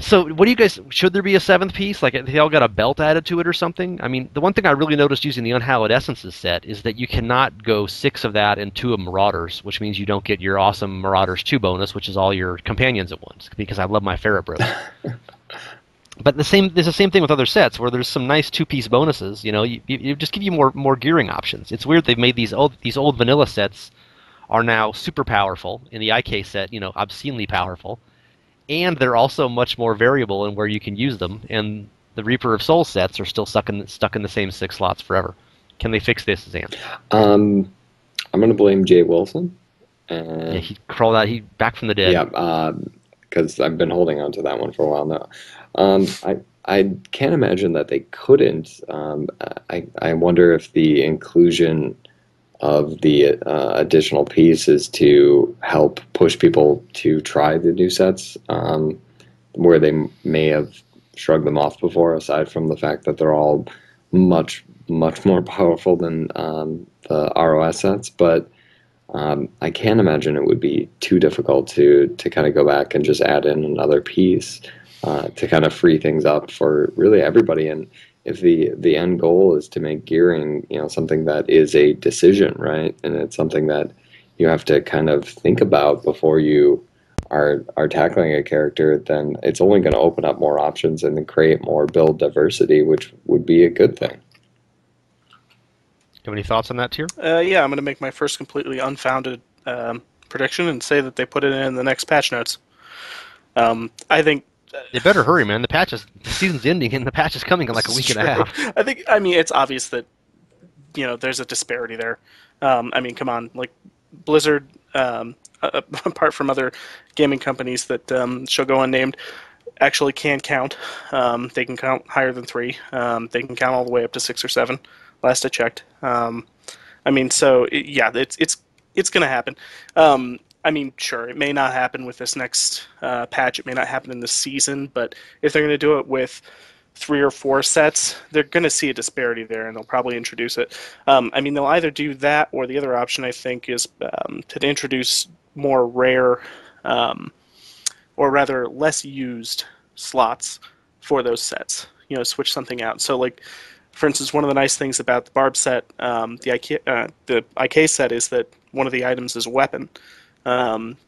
So, what do you guys... Should there be a 7th piece? Like, they all got a belt added to it or something? I mean, the one thing I really noticed using the Unhallowed Essences set is that you cannot go 6 of that and 2 of Marauders, which means you don't get your awesome Marauders 2 bonus, which is all your companions at once, because I love my Ferret Bros. But there's the same thing with other sets, where there's some nice 2-piece bonuses. You just give you more gearing options. It's weird they've made these old vanilla sets are now super powerful. In the IK set, obscenely powerful. And they're also much more variable in where you can use them, and the Reaper of Souls sets are still stuck in the same 6 slots forever. Can they fix this, Zan? I'm going to blame Jay Wilson. Yeah, he crawled out. He back from the dead. Yeah, because I've been holding on to that one for a while now. I can't imagine that they couldn't. I wonder if the inclusion of the additional piece is to help push people to try the new sets, where they may have shrugged them off before, aside from the fact that they're all much more powerful than the RoS sets. But I can't imagine it would be too difficult to kind of go back and just add in another piece to kind of free things up for really everybody. And if the end goal is to make gearing, something that is a decision, right? And it's something that you have to kind of think about before you are tackling a character, then it's only going to open up more options and then create more build diversity, which would be a good thing. Have any thoughts on that, Tyr? Yeah, I'm going to make my first completely unfounded prediction and say that they put it in the next patch notes. I think they better hurry, man. The season's ending, and the patch is coming in like a week and a half. I mean, it's obvious that there's a disparity there. I mean, come on, like Blizzard, apart from other gaming companies that shall go unnamed, actually can count. They can count higher than 3. They can count all the way up to 6 or 7. Last I checked. I mean, so it's going to happen. I mean, sure, it may not happen with this next patch. It may not happen in this season, but if they're going to do it with 3 or 4 sets, they're going to see a disparity there, and they'll probably introduce it. I mean, they'll either do that, or the other option, I think, is to introduce more rare, or rather less used slots for those sets. Switch something out. So, like, for instance, one of the nice things about the Barb set, the IK set, is that one of the items is a weapon,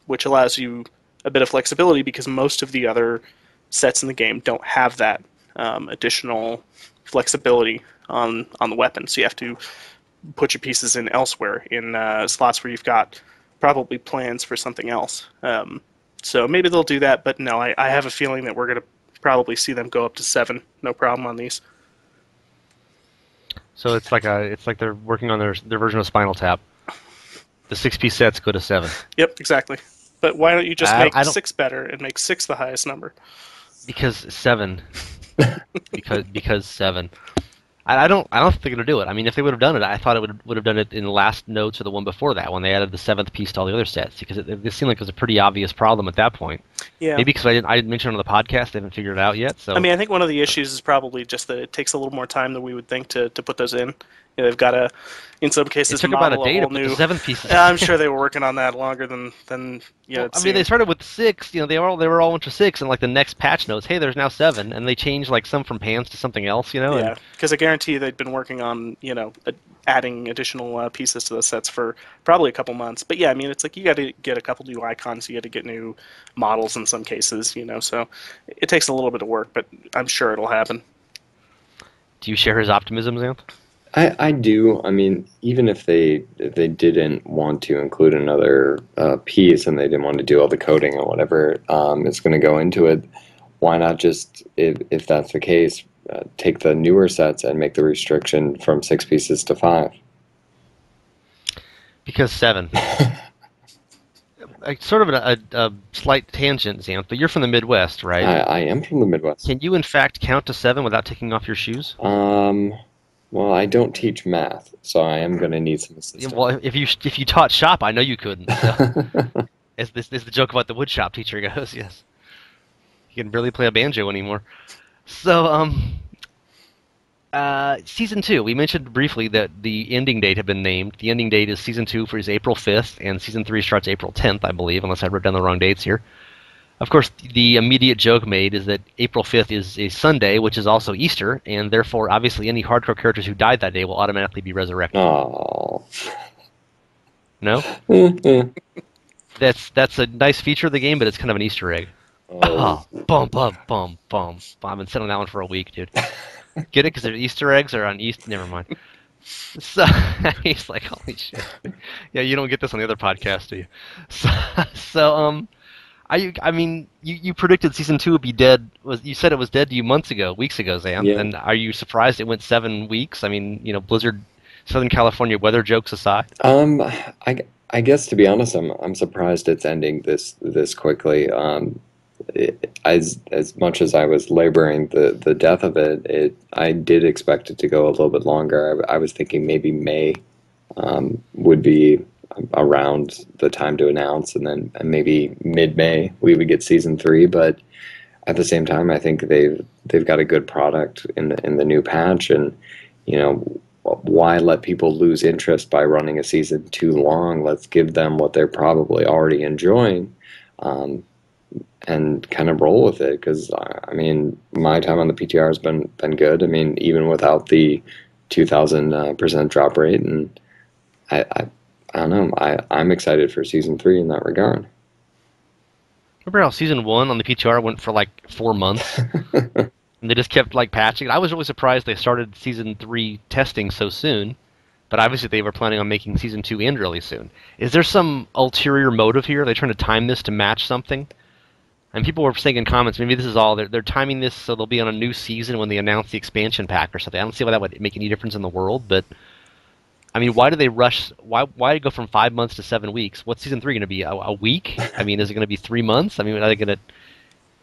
which allows you a bit of flexibility because most of the other sets in the game don't have that additional flexibility on the weapon. So you have to put your pieces in elsewhere, in slots where you've got probably plans for something else. So maybe they'll do that, but no, I have a feeling that we're going to probably see them go up to 7, no problem on these. So it's like they're working on their version of Spinal Tap. The 6-piece sets go to 7. Yep, exactly. But why don't you just make I don't, 6 better and make 6 the highest number? Because 7. because 7. I don't think they're gonna do it. I mean, if they would have done it, I thought it would have done it in the last notes or the one before that, when they added the 7th piece to all the other sets, because it seemed like it was a pretty obvious problem at that point. Yeah. Maybe because I didn't mention it on the podcast, they haven't figured it out yet. So I mean, I think one of the issues is probably just that it takes a little more time than we would think to put those in. You know, they've got to, in some cases, it took model about a day to whole put new. the 7th piece. I'm sure they were working on that longer than you know. Well, I mean, they started with 6. You know, they were all went to 6, and like the next patch notes, hey, there's now 7, and they changed like some from pans to something else. You know. Yeah, because I guarantee they'd been working on adding additional pieces to the sets for probably a couple months. But yeah, I mean, it's like you got to get a couple new icons, you got to get new models in some cases. You know, so it takes a little bit of work, but I'm sure it'll happen. Do you share his optimism, Xanth? I do. I mean, even if they didn't want to include another piece and they didn't want to do all the coding or whatever is going to go into it, why not just, if that's the case, take the newer sets and make the restriction from 6 pieces to 5? Because 7. Sort of a slight tangent, Xanth, but you're from the Midwest, right? I am from the Midwest. Can you, in fact, count to 7 without taking off your shoes? Well, I don't teach math, so I am going to need some assistance. Well, if you taught shop, I know you couldn't. So. As the joke about the wood shop teacher goes, yes. He can barely play a banjo anymore. So, Season 2, we mentioned briefly that the ending date had been named. The ending date is Season 2 is April 5th, and Season 3 starts April 10th, I believe, unless I wrote down the wrong dates here. Of course, the immediate joke made is that April 5th is a Sunday, which is also Easter, and therefore, obviously, any hardcore characters who died that day will automatically be resurrected. Oh. No? That's a nice feature of the game, but it's kind of an Easter egg. Oh, bum, bum, bum, bum. I've been sitting on that one for a week, dude. Get it? Because there's Easter eggs are on East. Never mind. So he's like, holy shit. Yeah, you don't get this on the other podcast, do you? So I mean, you predicted Season 2 would be dead. You said it was dead to you weeks ago, Xanth. Yeah. And are you surprised it went 7 weeks? I mean, Blizzard, Southern California weather jokes aside. I guess, to be honest, I'm surprised it's ending this quickly. As much as I was laboring the death of it, I did expect it to go a little bit longer. I was thinking maybe May would be around the time to announce, and then maybe mid-May we would get Season 3. But at the same time, I think they've got a good product in the new patch, and why let people lose interest by running a season too long? Let's give them what they're probably already enjoying, and kind of roll with it. Because I mean, my time on the PTR has been good. I mean, even without the 2,000% drop rate, and I don't know. I'm excited for Season 3 in that regard. Remember how Season 1 on the PTR went for like 4 months? And they just kept like patching it. I was really surprised they started Season 3 testing so soon, but obviously they were planning on making Season 2 end really soon. Is there some ulterior motive here? Are they trying to time this to match something? And people were saying in comments, maybe this is all, they're timing this so they'll be on a new season when they announce the expansion pack or something. I don't see why that would make any difference in the world, but I mean, why do they rush? Why go from 5 months to 7 weeks? What's Season 3 going to be? A week? I mean, is it going to be 3 months? I mean, are they going to?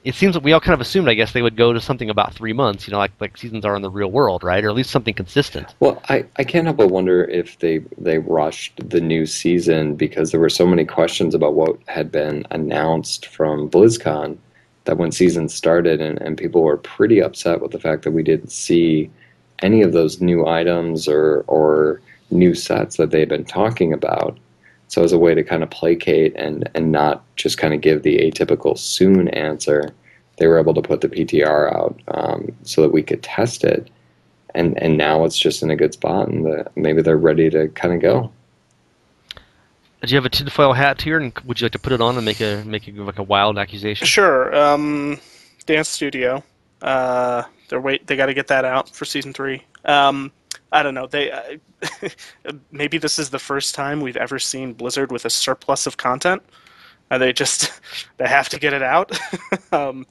It seems that we all kind of assumed, I guess, they would go to something about 3 months, like seasons are in the real world, right? Or at least something consistent. Well, I can't help but wonder if they rushed the new season because there were so many questions about what had been announced from BlizzCon that when season started, and people were pretty upset with the fact that we didn't see any of those new items or new sets that they had been talking about. So as a way to kind of placate and not just kind of give the atypical soon answer, they were able to put the PTR out so that we could test it. And now it's just in a good spot, and maybe they're ready to kind of go. Do you have a tinfoil hat here, and would you like to put it on and make a like a wild accusation? Sure. Dance Studio They got to get that out for season 3. I don't know. Maybe this is the first time we've ever seen Blizzard with a surplus of content. They just they have to get it out, so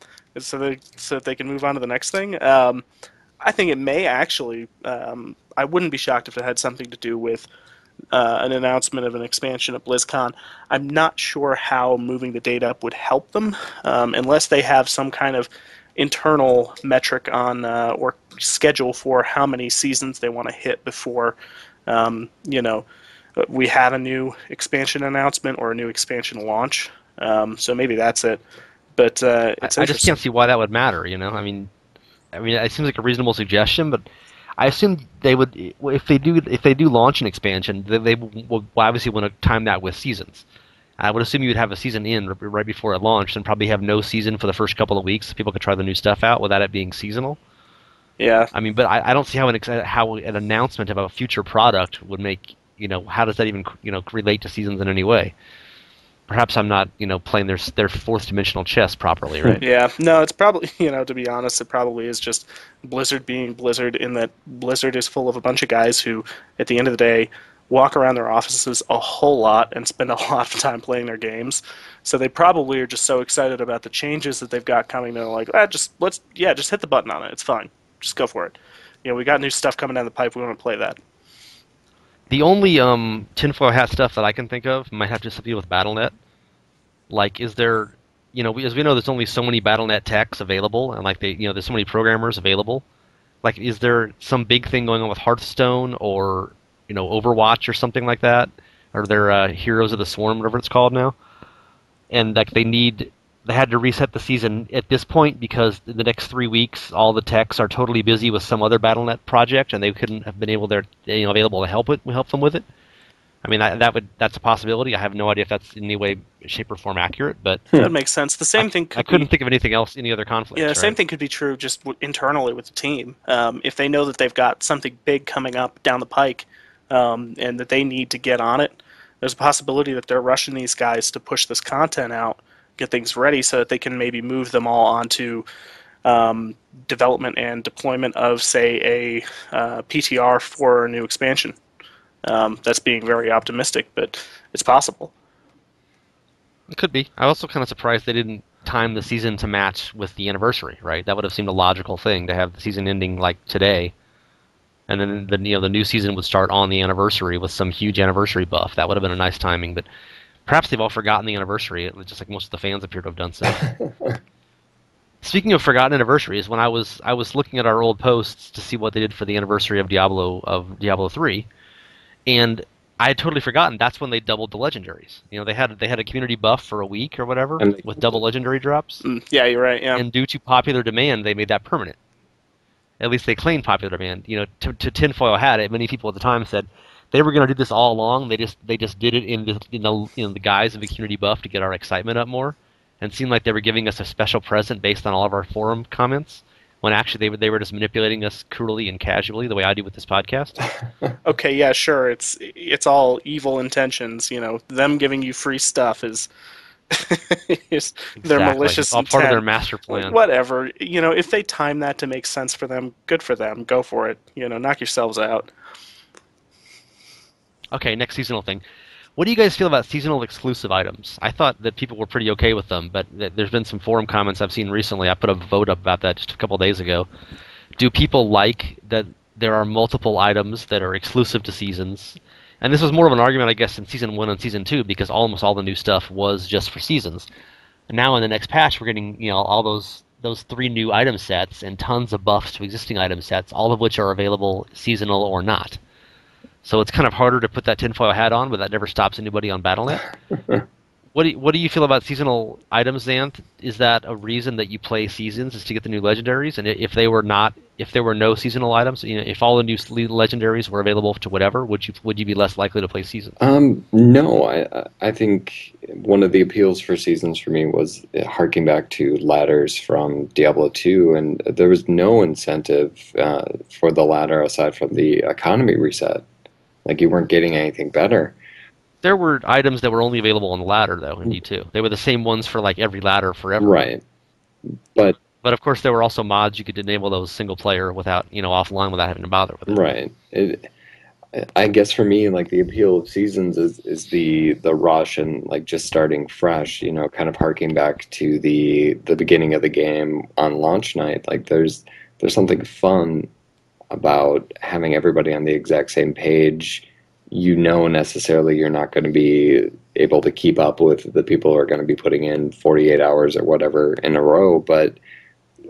that they can move on to the next thing. I think it may actually. I wouldn't be shocked if it had something to do with an announcement of an expansion at BlizzCon. I'm not sure how moving the date up would help them, unless they have some kind of internal metric on or schedule for how many seasons they want to hit before, we have a new expansion announcement or a new expansion launch. So maybe that's it. But it's I just can't see why that would matter. I mean, it seems like a reasonable suggestion, but I assume they would, if they do launch an expansion, they will obviously want to time that with seasons. I would assume you would have a season in right before it launched, and probably have no season for the first couple of weeks, so people could try the new stuff out without it being seasonal. Yeah. I mean, but I don't see how an announcement of a future product would make, how does that even relate to seasons in any way? Perhaps I'm not, playing their fourth dimensional chess properly, right? Yeah, no, it's probably, to be honest, it probably is just Blizzard being Blizzard, in that Blizzard is full of a bunch of guys who, at the end of the day, walk around their offices a whole lot and spend a lot of time playing their games. So they probably are just so excited about the changes that they've got coming. They're like, just hit the button on it. It's fine. Just go for it. We got new stuff coming down the pipe. We want to play that. The only tinfoil hat stuff that I can think of might have to do with BattleNet. Like, is there, as we know, there's only so many BattleNet techs available, and there's so many programmers available. Like, is there some big thing going on with Hearthstone or Overwatch or something like that? Or their Heroes of the Swarm, whatever it's called now? And they had to reset the season at this point because in the next 3 weeks, all the techs are totally busy with some other BattleNet project, and they couldn't have been available to help them with it. I mean, that's a possibility. I have no idea if that's in any way, shape, or form accurate, but that makes sense. The same thing. I couldn't think of anything else, any other conflicts. Yeah, the same thing could be true just internally with the team. If they know that they've got something big coming up down the pike, and that they need to get on it, there's a possibility that they're rushing these guys to push this content out, get things ready, so that they can maybe move them all onto development and deployment of, say, a PTR for a new expansion. That's being very optimistic, but it's possible. It could be. I'm also kind of surprised they didn't time the season to match with the anniversary, right? That would have seemed a logical thing to have the season ending like today, and then the new season would start on the anniversary with some huge anniversary buff. That would have been a nice timing, but perhaps they've all forgotten the anniversary, just like most of the fans appear to have done so. Speaking of forgotten anniversaries, when I was looking at our old posts to see what they did for the anniversary of Diablo 3. And I had totally forgotten that's when they doubled the legendaries. They had a community buff for a week or whatever with double legendary drops. Yeah, you're right. Yeah. And due to popular demand, they made that permanent. At least they claimed popular demand. To tinfoil hat it, many people at the time said they were going to do this all along. They just did it in the guise of a community buff to get our excitement up more, and seemed like they were giving us a special present based on all of our forum comments. When actually they were just manipulating us cruelly and casually, the way I do with this podcast. Okay, yeah, sure. It's all evil intentions. Them giving you free stuff is their malicious it's all intent. part of their master plan. Whatever. If they time that to make sense for them, good for them. Go for it. Knock yourselves out. Okay, next seasonal thing. What do you guys feel about seasonal exclusive items? I thought that people were pretty okay with them, but there's been some forum comments I've seen recently. I put a vote up about that just a couple of days ago. Do people like that there are multiple items that are exclusive to seasons? And this was more of an argument, I guess, in Season 1 and Season 2, because almost all the new stuff was just for seasons. And now in the next patch, we're getting all those 3 new item sets and tons of buffs to existing item sets, all of which are available seasonal or not. So it's kind of harder to put that tinfoil hat on, but that never stops anybody on BattleNet. What do you feel about seasonal items, Xanth? Is that a reason that you play seasons, is to get the new legendaries? And if there were no seasonal items, if all the new legendaries were available to whatever, would you be less likely to play seasons? No, I think one of the appeals for seasons for me was harking back to ladders from Diablo 2, and there was no incentive for the ladder aside from the economy reset. Like, you weren't getting anything better. There were items that were only available on the ladder, though, in D2. They were the same ones for, every ladder forever. Right. But But of course, there were also mods you could enable those single player without, offline without having to bother with it. Right. I guess for me, like the appeal of seasons is the rush and like just starting fresh, kind of harking back to the beginning of the game on launch night. Like there's something fun about having everybody on the exact same page. Necessarily you're not going to be able to keep up with the people who are going to be putting in 48 hours or whatever in a row, but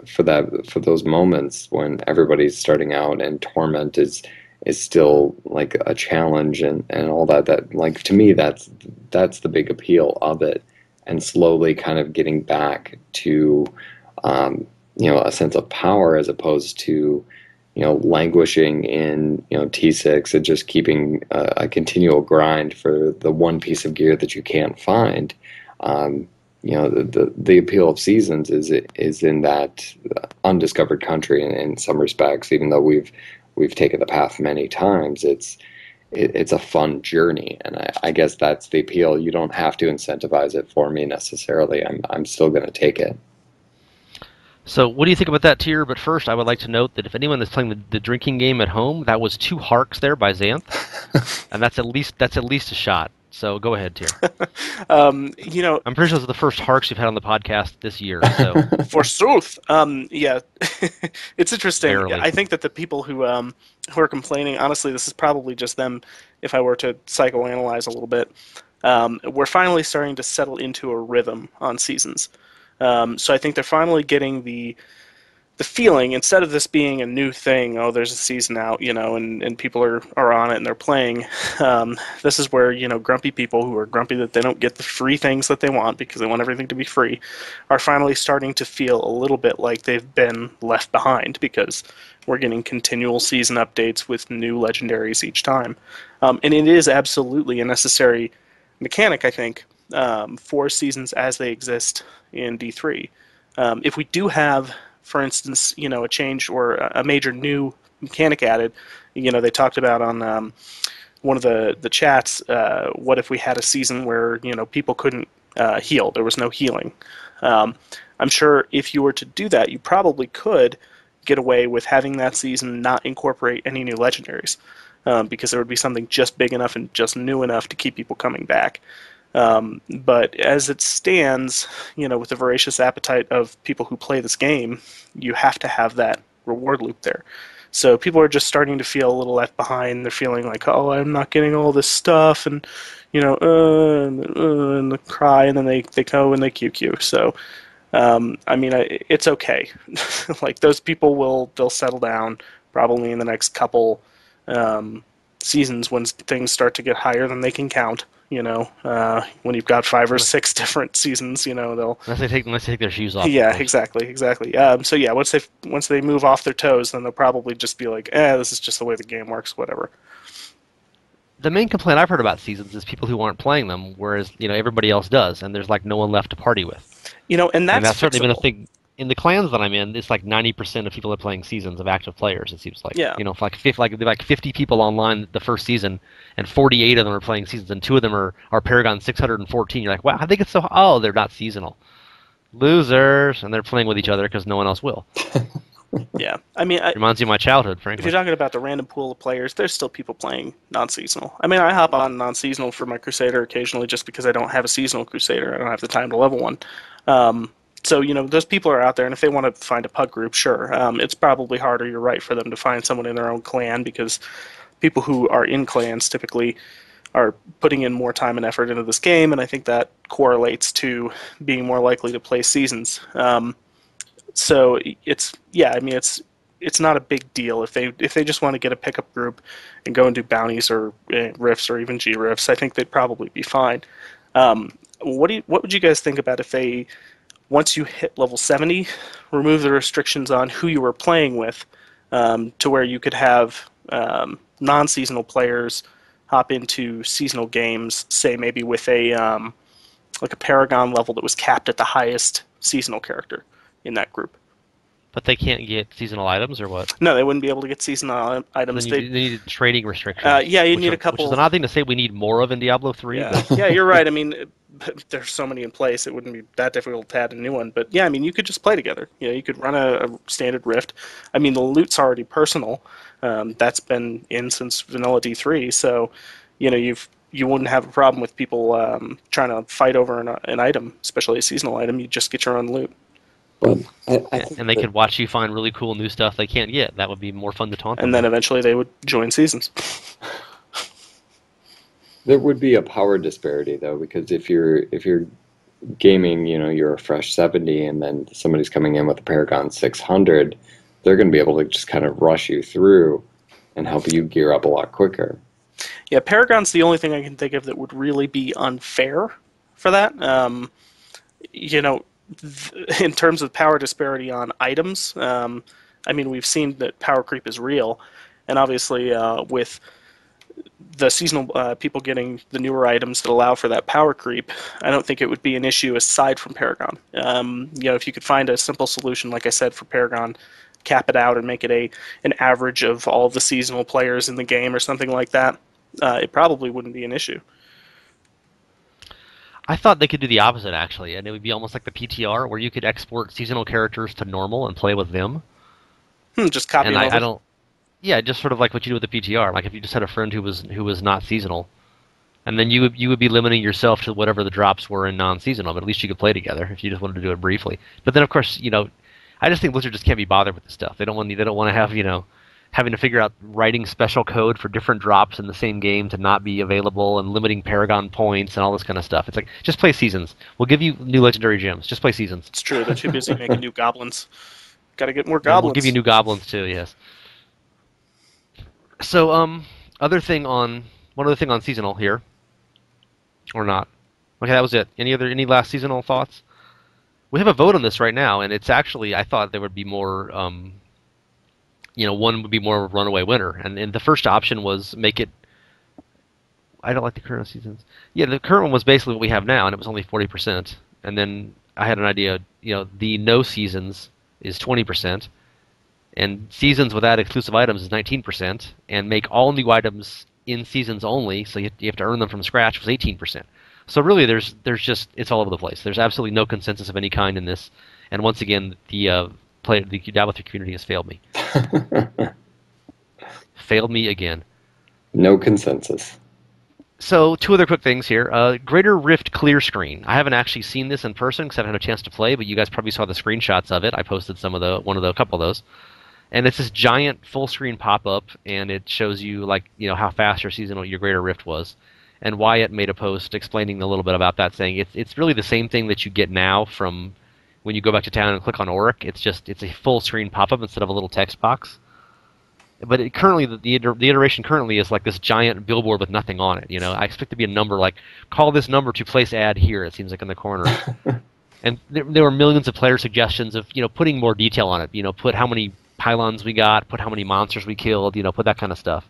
for those moments when everybody's starting out and torment is still like a challenge and all that like to me that's the big appeal of it, and slowly kind of getting back to a sense of power as opposed to languishing in T6 and just keeping a continual grind for the one piece of gear that you can't find. The appeal of seasons is in that undiscovered country in some respects. Even though we've taken the path many times, it's a fun journey, and I guess that's the appeal. You don't have to incentivize it for me necessarily. I'm still going to take it. So what do you think about that tier? But first, I would like to note that if anyone is playing the drinking game at home, that was 2 harks there by Xanth, and that's at least a shot. So go ahead, Tier. I'm pretty sure those are the first harks you've had on the podcast this year. So forsooth. Yeah, it's interesting. Barely. I think that the people who are complaining, honestly, this is probably just them. If I were to psychoanalyze a little bit, we're finally starting to settle into a rhythm on seasons. So I think they're finally getting the feeling, instead of this being a new thing, oh, there's a season out, and people are on it and they're playing. This is where, grumpy people who are grumpy that they don't get the free things that they want because they want everything to be free are finally starting to feel a little bit like they've been left behind because we're getting continual season updates with new legendaries each time. And it is absolutely a necessary mechanic, I think, for seasons as they exist in D3. If we do have, for instance, a change or a major new mechanic added, they talked about on one of the chats, what if we had a season where, people couldn't heal, there was no healing. I'm sure if you were to do that, you probably could get away with having that season not incorporate any new legendaries, because there would be something just big enough and just new enough to keep people coming back. But as it stands, with the voracious appetite of people who play this game, you have to have that reward loop there. So people are just starting to feel a little left behind. They're feeling like, oh, I'm not getting all this stuff, and and they cry, and then they go and they QQ. So, it's okay. Like those people they'll settle down probably in the next couple seasons when things start to get higher than they can count. When you've got 5 or 6 different seasons, they'll unless they take their shoes off. Yeah, exactly. So yeah, once they move off their toes, then they'll probably just be like, this is just the way the game works, whatever. The main complaint I've heard about seasons is people who aren't playing them, whereas everybody else does, and there's like no one left to party with. And that's certainly been a thing. In the clans that I'm in, it's like 90% of people are playing seasons of active players. It seems like, yeah. Like 50 people online the first season, and 48 of them are playing seasons, and 2 of them are Paragon 614. You're like, wow, how they get so? Oh, they're not seasonal, losers, and they're playing with each other because no one else will. Yeah, it reminds you of my childhood, frankly. If you're talking about the random pool of players, there's still people playing non-seasonal. I hop on non-seasonal for my Crusader occasionally just because I don't have a seasonal Crusader. I don't have the time to level one. So, those people are out there, and if they want to find a pug group, sure. It's probably harder, you're right, for them to find someone in their own clan because people who are in clans typically are putting in more time and effort into this game, and I think that correlates to being more likely to play seasons. So it's not a big deal if they just want to get a pickup group and go and do bounties or rifts or even G rifts. I think they'd probably be fine. What would you guys think about if they, once you hit level 70, remove the restrictions on who you were playing with, to where you could have non-seasonal players hop into seasonal games, say maybe with a Paragon level that was capped at the highest seasonal character in that group. But they can't get seasonal items, or what? No, they wouldn't be able to get seasonal items. They need trading restrictions. Yeah, you need a couple. Which is an odd thing to say we need more of in Diablo 3. Yeah, yeah, you're right. there's so many in place, it wouldn't be that difficult to add a new one. But yeah, I mean, you could just play together. You could run a standard Rift. I mean, the loot's already personal. That's been in since Vanilla D3, so you wouldn't have a problem with people trying to fight over an item, especially a seasonal item. You just get your own loot. But I Yeah, think and they that could watch you find really cool new stuff they can't get. That would be more fun to taunt them And then with. eventually they would join seasons. there would be a power disparity though, because if you're gaming, you're a fresh 70 and then somebody's coming in with a Paragon 600, they're going to be able to just kind of rush you through and help you gear up a lot quicker. Yeah, Paragon's the only thing I can think of that would really be unfair for that. You know, in terms of power disparity on items, I mean, we've seen that power creep is real, and obviously with the seasonal people getting the newer items that allow for that power creep, I don't think it would be an issue aside from Paragon. If you could find a simple solution, like I said, for Paragon, cap it out and make it an average of all the seasonal players in the game or something like that, it probably wouldn't be an issue. I thought they could do the opposite actually, and it would be almost like the PTR, where you could export seasonal characters to normal and play with them. Just copy And them I over. don't. Yeah, just sort of like what you do with the PTR. Like if you just had a friend who was not seasonal, and then you would be limiting yourself to whatever the drops were in non-seasonal. But at least you could play together if you just wanted to do it briefly. But then of course I just think Blizzard just can't be bothered with this stuff. They don't want to have having to figure out writing special code for different drops in the same game to not be available and limiting Paragon points and all this kind of stuff. It's like, just play seasons. We'll give you new legendary gems. Just play seasons. It's true. They're too busy making new goblins. Got to get more And we'll give you goblins. new goblins too, yes. So, one other thing on seasonal here. Or not. Okay, that was it. Any last seasonal thoughts? We have a vote on this right now, and it's actually, I thought there would be more, one would be more of a runaway winner. And the first option was make it. I don't like the current seasons. Yeah, the current one was basically what we have now, and it was only 40%. And then I had an idea. The no seasons is 20%, and seasons without exclusive items is 19%, and make all new items in seasons only, so you have to earn them from scratch, was 18%. So really, there's just, it's all over the place. There's absolutely no consensus of any kind in this, and once again, the Diablo 3 community has failed me. Failed me again. No consensus. So, two other quick things here. Greater Rift clear screen. I haven't actually seen this in person because I haven't had a chance to play, but you guys probably saw the screenshots of it. I posted a couple of those. And it's this giant full screen pop up, and it shows you how fast your Greater Rift was. And Wyatt made a post explaining a little bit about that, saying it's really the same thing that you get now from when you go back to town and click on Auric. It's a full screen pop up instead of a little text box. But the iteration currently is like this giant billboard with nothing on it. I expect to be a number like, call this number to place ad here. It seems like in the corner. And there were millions of player suggestions of putting more detail on it. Put how many pylons we got, put how many monsters we killed, put that kind of stuff.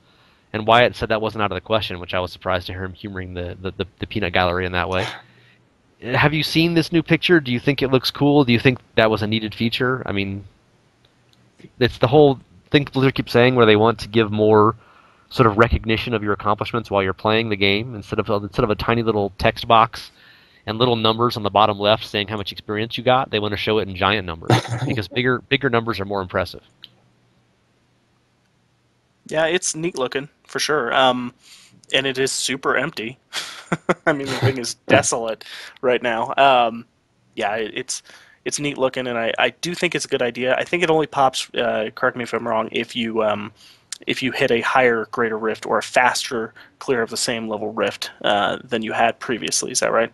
And Wyatt said that wasn't out of the question, which I was surprised to hear him humoring the peanut gallery in that way. Have you seen this new picture? Do you think it looks cool? Do you think that was a needed feature? I mean, it's the whole thing Blizzard keeps saying where they want to give more sort of recognition of your accomplishments while you're playing the game instead of a tiny little text box and little numbers on the bottom left saying how much experience you got. They want to show it in giant numbers because bigger numbers are more impressive. Yeah, it's neat looking for sure. And it is super empty. I mean, the thing is desolate right now. Yeah, it's neat looking, and I do think it's a good idea. I think it only pops. Correct me if I'm wrong. If you hit a higher greater rift or a faster clear of the same level rift than you had previously. Is that right?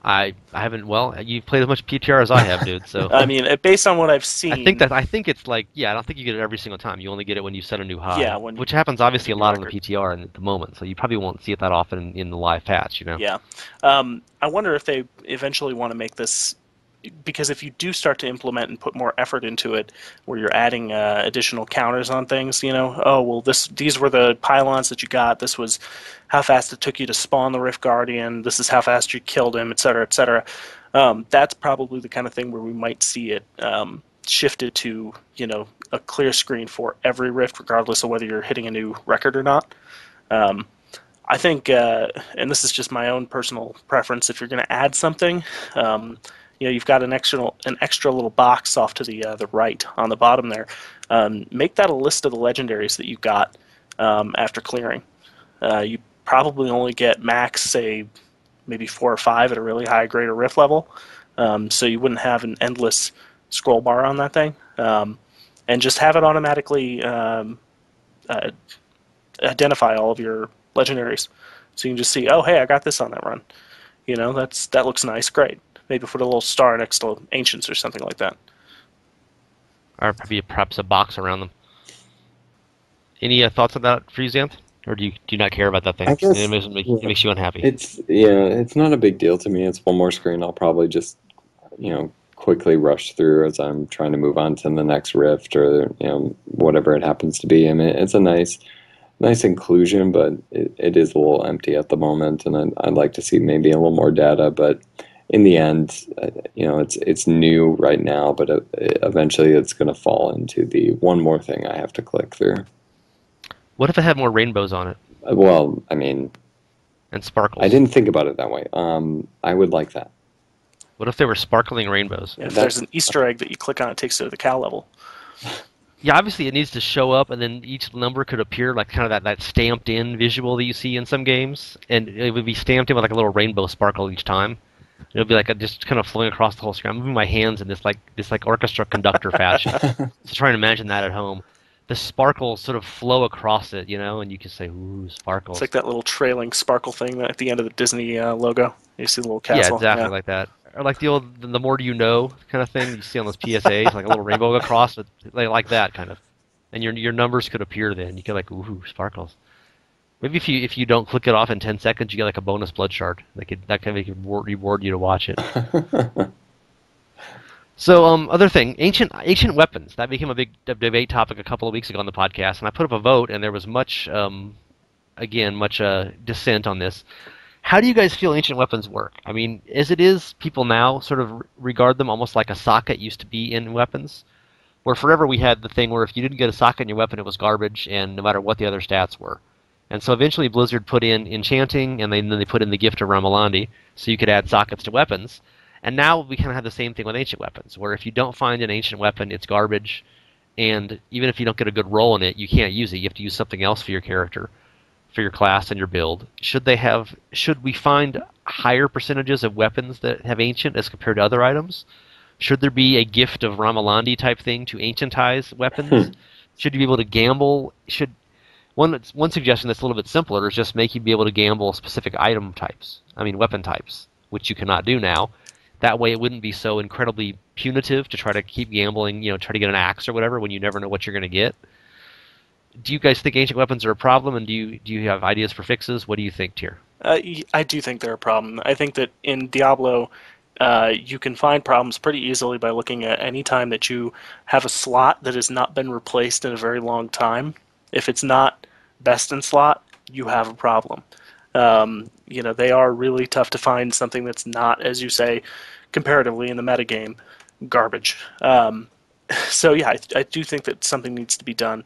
I haven't. Well, you've played as much PTR as I have, dude. So I mean, based on what I've seen, I think it's like, yeah. I don't think you get it every single time. You only get it when you set a new high, yeah, which happens obviously a lot on the record. PTR at the moment. So you probably won't see it that often in the live patch. Yeah. I wonder if they eventually want to make this, because if you do start to implement and put more effort into it, where you're adding additional counters on things, oh well, these were the pylons that you got. This was how fast it took you to spawn the Rift Guardian. This is how fast you killed him, etc., etc. That's probably the kind of thing where we might see it shifted to a clear screen for every Rift, regardless of whether you're hitting a new record or not. I think, and this is just my own personal preference, if you're going to add something, you've got an extra little box off to the right on the bottom there. Make that a list of the legendaries that you've got after clearing. You probably only get max, say, maybe 4 or 5 at a really high grade or rift level, so you wouldn't have an endless scroll bar on that thing, and just have it automatically identify all of your legendaries, so you can just see, oh hey, I got this on that run. That looks nice, great. Maybe put a little star next to ancients or something like that. Or perhaps a box around them. Any thoughts on that for you, Xanth? Or do you not care about that thing? I guess It makes you unhappy. It's not a big deal to me. It's one more screen. I'll probably just quickly rush through as I'm trying to move on to the next rift or whatever it happens to be. I mean, it's a nice inclusion, but it is a little empty at the moment, and I'd like to see maybe a little more data. But in the end, it's new right now, but eventually it's going to fall into the one more thing I have to click through. What if it had more rainbows on it? Well, I mean, and sparkles. I didn't think about it that way. I would like that. What if they were sparkling rainbows? Yeah, if there's an Easter egg that you click on, it takes you to the cow level. Yeah, obviously it needs to show up, and then each number could appear like kind of that stamped-in visual that you see in some games, and it would be stamped in with like a little rainbow sparkle each time. It would be like just kind of flowing across the whole screen. I'm moving my hands in this orchestra conductor fashion. So try and imagine that at home. The sparkles sort of flow across it, and you can say, ooh, sparkles. It's like that little trailing sparkle thing at the end of the Disney logo. You see the little castle. Yeah, exactly like that. Or like the old "the more do you know" kind of thing you see on those PSAs, like a little rainbow across it, like that kind of. And your numbers could appear then. You could ooh, sparkles. Maybe if you don't click it off in 10 seconds, you get like a bonus blood shard. That can reward you to watch it. So, other thing, ancient weapons. That became a big debate topic a couple of weeks ago on the podcast, and I put up a vote, and there was much dissent on this. How do you guys feel ancient weapons work? I mean, as it is, people now sort of regard them almost like a socket used to be in weapons, where forever we had the thing where if you didn't get a socket in your weapon, it was garbage, and no matter what the other stats were. And so eventually Blizzard put in enchanting, and then they put in the gift of Ramalandi, so you could add sockets to weapons. And now we kind of have the same thing with ancient weapons, where if you don't find an ancient weapon, it's garbage, and even if you don't get a good roll in it, you can't use it. You have to use something else for your character, for your class and your build. Should we find higher percentages of weapons that have ancient as compared to other items? Should there be a gift of Ramalandi type thing to ancientize weapons? Should you be able to gamble? One suggestion that's a little bit simpler is just make you be able to gamble specific weapon types, which you cannot do now. That way it wouldn't be so incredibly punitive to try to keep gambling, try to get an axe or whatever when you never know what you're going to get. Do you guys think ancient weapons are a problem, and do you have ideas for fixes? What do you think, Tyr? I do think they're a problem. I think that in Diablo, you can find problems pretty easily by looking at any time that you have a slot that has not been replaced in a very long time. If it's not best in slot, you have a problem. They are really tough to find something that's not, as you say, comparatively in the metagame, garbage. So yeah, I do think that something needs to be done.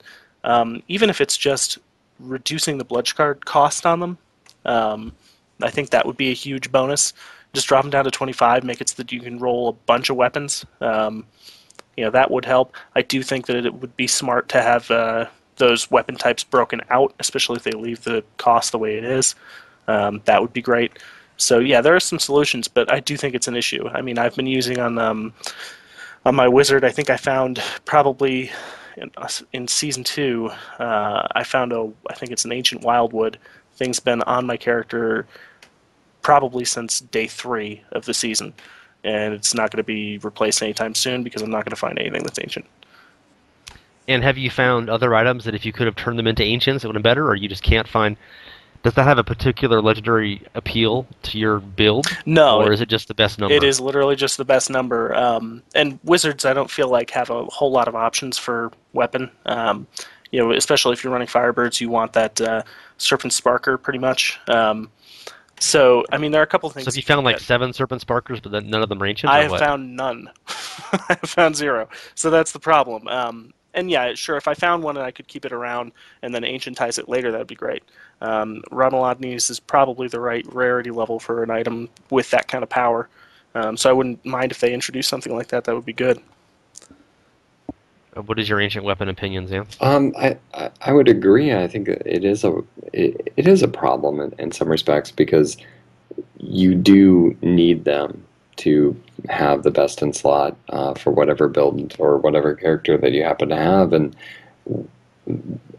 Even if it's just reducing the blood card cost on them, I think that would be a huge bonus. Just drop them down to 25, make it so that you can roll a bunch of weapons. That would help. I do think that it would be smart to have those weapon types broken out, especially if they leave the cost the way it is. That would be great. So yeah, there are some solutions, but I do think it's an issue. I mean, I've been using on my wizard. I think I found probably in season 2. I found I think it's an ancient wildwood. Thing's been on my character probably since day 3 of the season, and it's not going to be replaced anytime soon because I'm not going to find anything that's ancient. And have you found other items that if you could have turned them into ancients, it would have been better, or you just can't find? Does that have a particular legendary appeal to your build? No. Or is it just the best number? It is literally just the best number. And wizards, I don't feel like have a whole lot of options for weapon. Especially if you're running Firebirds, you want that Serpent Sparker pretty much. So, I mean, there are a couple of things. So if you found like 7 Serpent Sparkers, but none of them are ancient? I have found none. I have found 0. So that's the problem. And yeah, sure, if I found one and I could keep it around and then ancientize it later, that'd be great. Ramalodnes is probably the right rarity level for an item with that kind of power. So I wouldn't mind if they introduced something like that. That would be good. What is your ancient weapon opinion, Zan? I would agree. I think it is a problem in some respects because you do need them to have the best in slot for whatever build or whatever character that you happen to have, and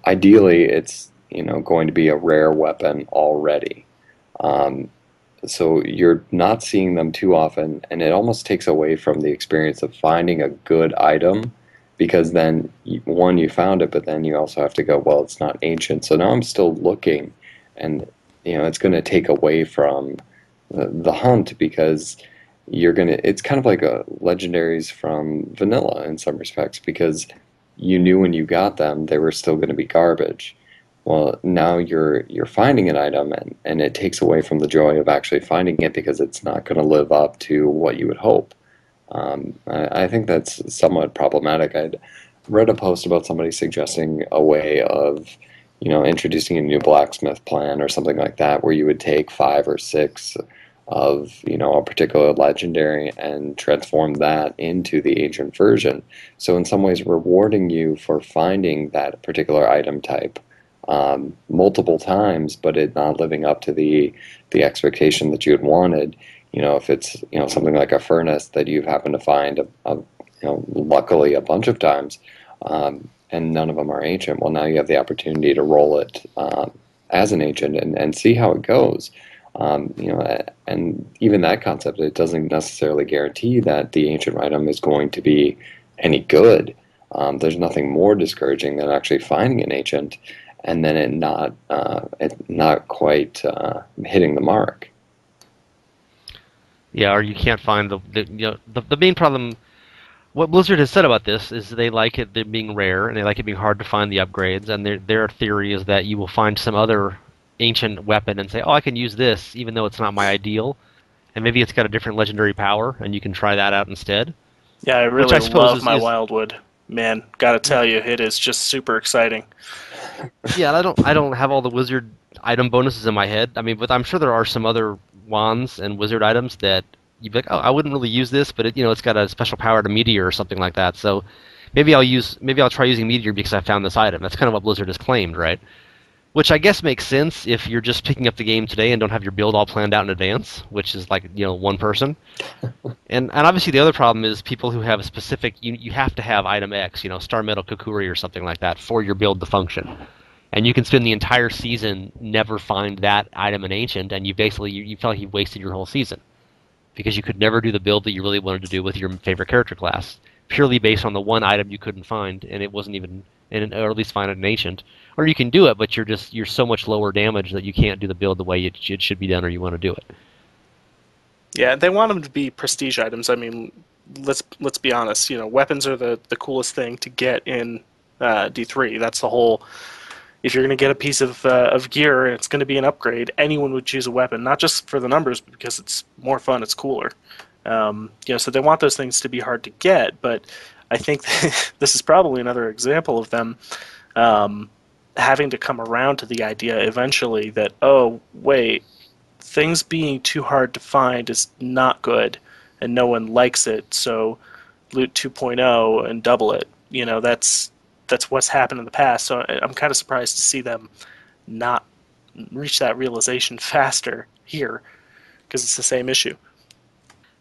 ideally, it's going to be a rare weapon already. Um, so you're not seeing them too often, and it almost takes away from the experience of finding a good item because then one, you found it, but then you also have to go, well, it's not ancient, so now I'm still looking, and it's going to take away from the hunt because it's kind of like a legendaries from vanilla in some respects because you knew when you got them they were still going to be garbage. Well, now you're finding an item, and it takes away from the joy of actually finding it because it's not going to live up to what you would hope. I think that's somewhat problematic. I'd read a post about somebody suggesting a way of, introducing a new blacksmith plan or something like that, where you would take 5 or 6 of, a particular legendary and transform that into the ancient version. So in some ways, rewarding you for finding that particular item type multiple times, but it not living up to the expectation that you had wanted. If it's something like a furnace that you've happened to find luckily a bunch of times, and none of them are ancient. Well, now you have the opportunity to roll it as an ancient and see how it goes. And even that concept, it doesn't necessarily guarantee that the ancient item is going to be any good. There's nothing more discouraging than actually finding an ancient and then it not quite hitting the mark. Yeah, or you can't find the main problem. What Blizzard has said about this is they like it being rare and they like it being hard to find the upgrades. And their theory is that you will find some other ancient weapon and say, "Oh, I can use this," even though it's not my ideal, and maybe it's got a different legendary power, and you can try that out instead. Yeah, I Which really I suppose love my Wildwood. Man, gotta tell you, it is just super exciting. Yeah, I don't have all the wizard item bonuses in my head. I mean, but I'm sure there are some other wands and wizard items that you'd be like, oh, I wouldn't really use this, but it's got a special power to meteor or something like that. So maybe I'll try using meteor because I found this item. That's kind of what Blizzard has claimed, right? Which I guess makes sense if you're just picking up the game today and don't have your build all planned out in advance, which is like one person. And obviously the other problem is people who have a specific you have to have item X, Star Metal Kukuri or something like that for your build to function. And you can spend the entire season never find that item in Ancient, and you feel like you've wasted your whole season because you could never do the build that you really wanted to do with your favorite character class purely based on the one item you couldn't find, and it wasn't even or at least find it in Ancient. Or you can do it, but you're so much lower damage that you can't do the build the way it should be done, or you want to do it. Yeah, they want them to be prestige items. I mean, let's be honest. Weapons are the coolest thing to get in D3. That's the whole. If you're going to get a piece of gear and it's going to be an upgrade, anyone would choose a weapon, not just for the numbers, but because it's more fun, it's cooler. So they want those things to be hard to get, but I think this is probably another example of them having to come around to the idea eventually that, oh, wait, things being too hard to find is not good, and no one likes it, so loot 2.0 and double it. That's what's happened in the past, so I'm kind of surprised to see them not reach that realization faster here, because it's the same issue.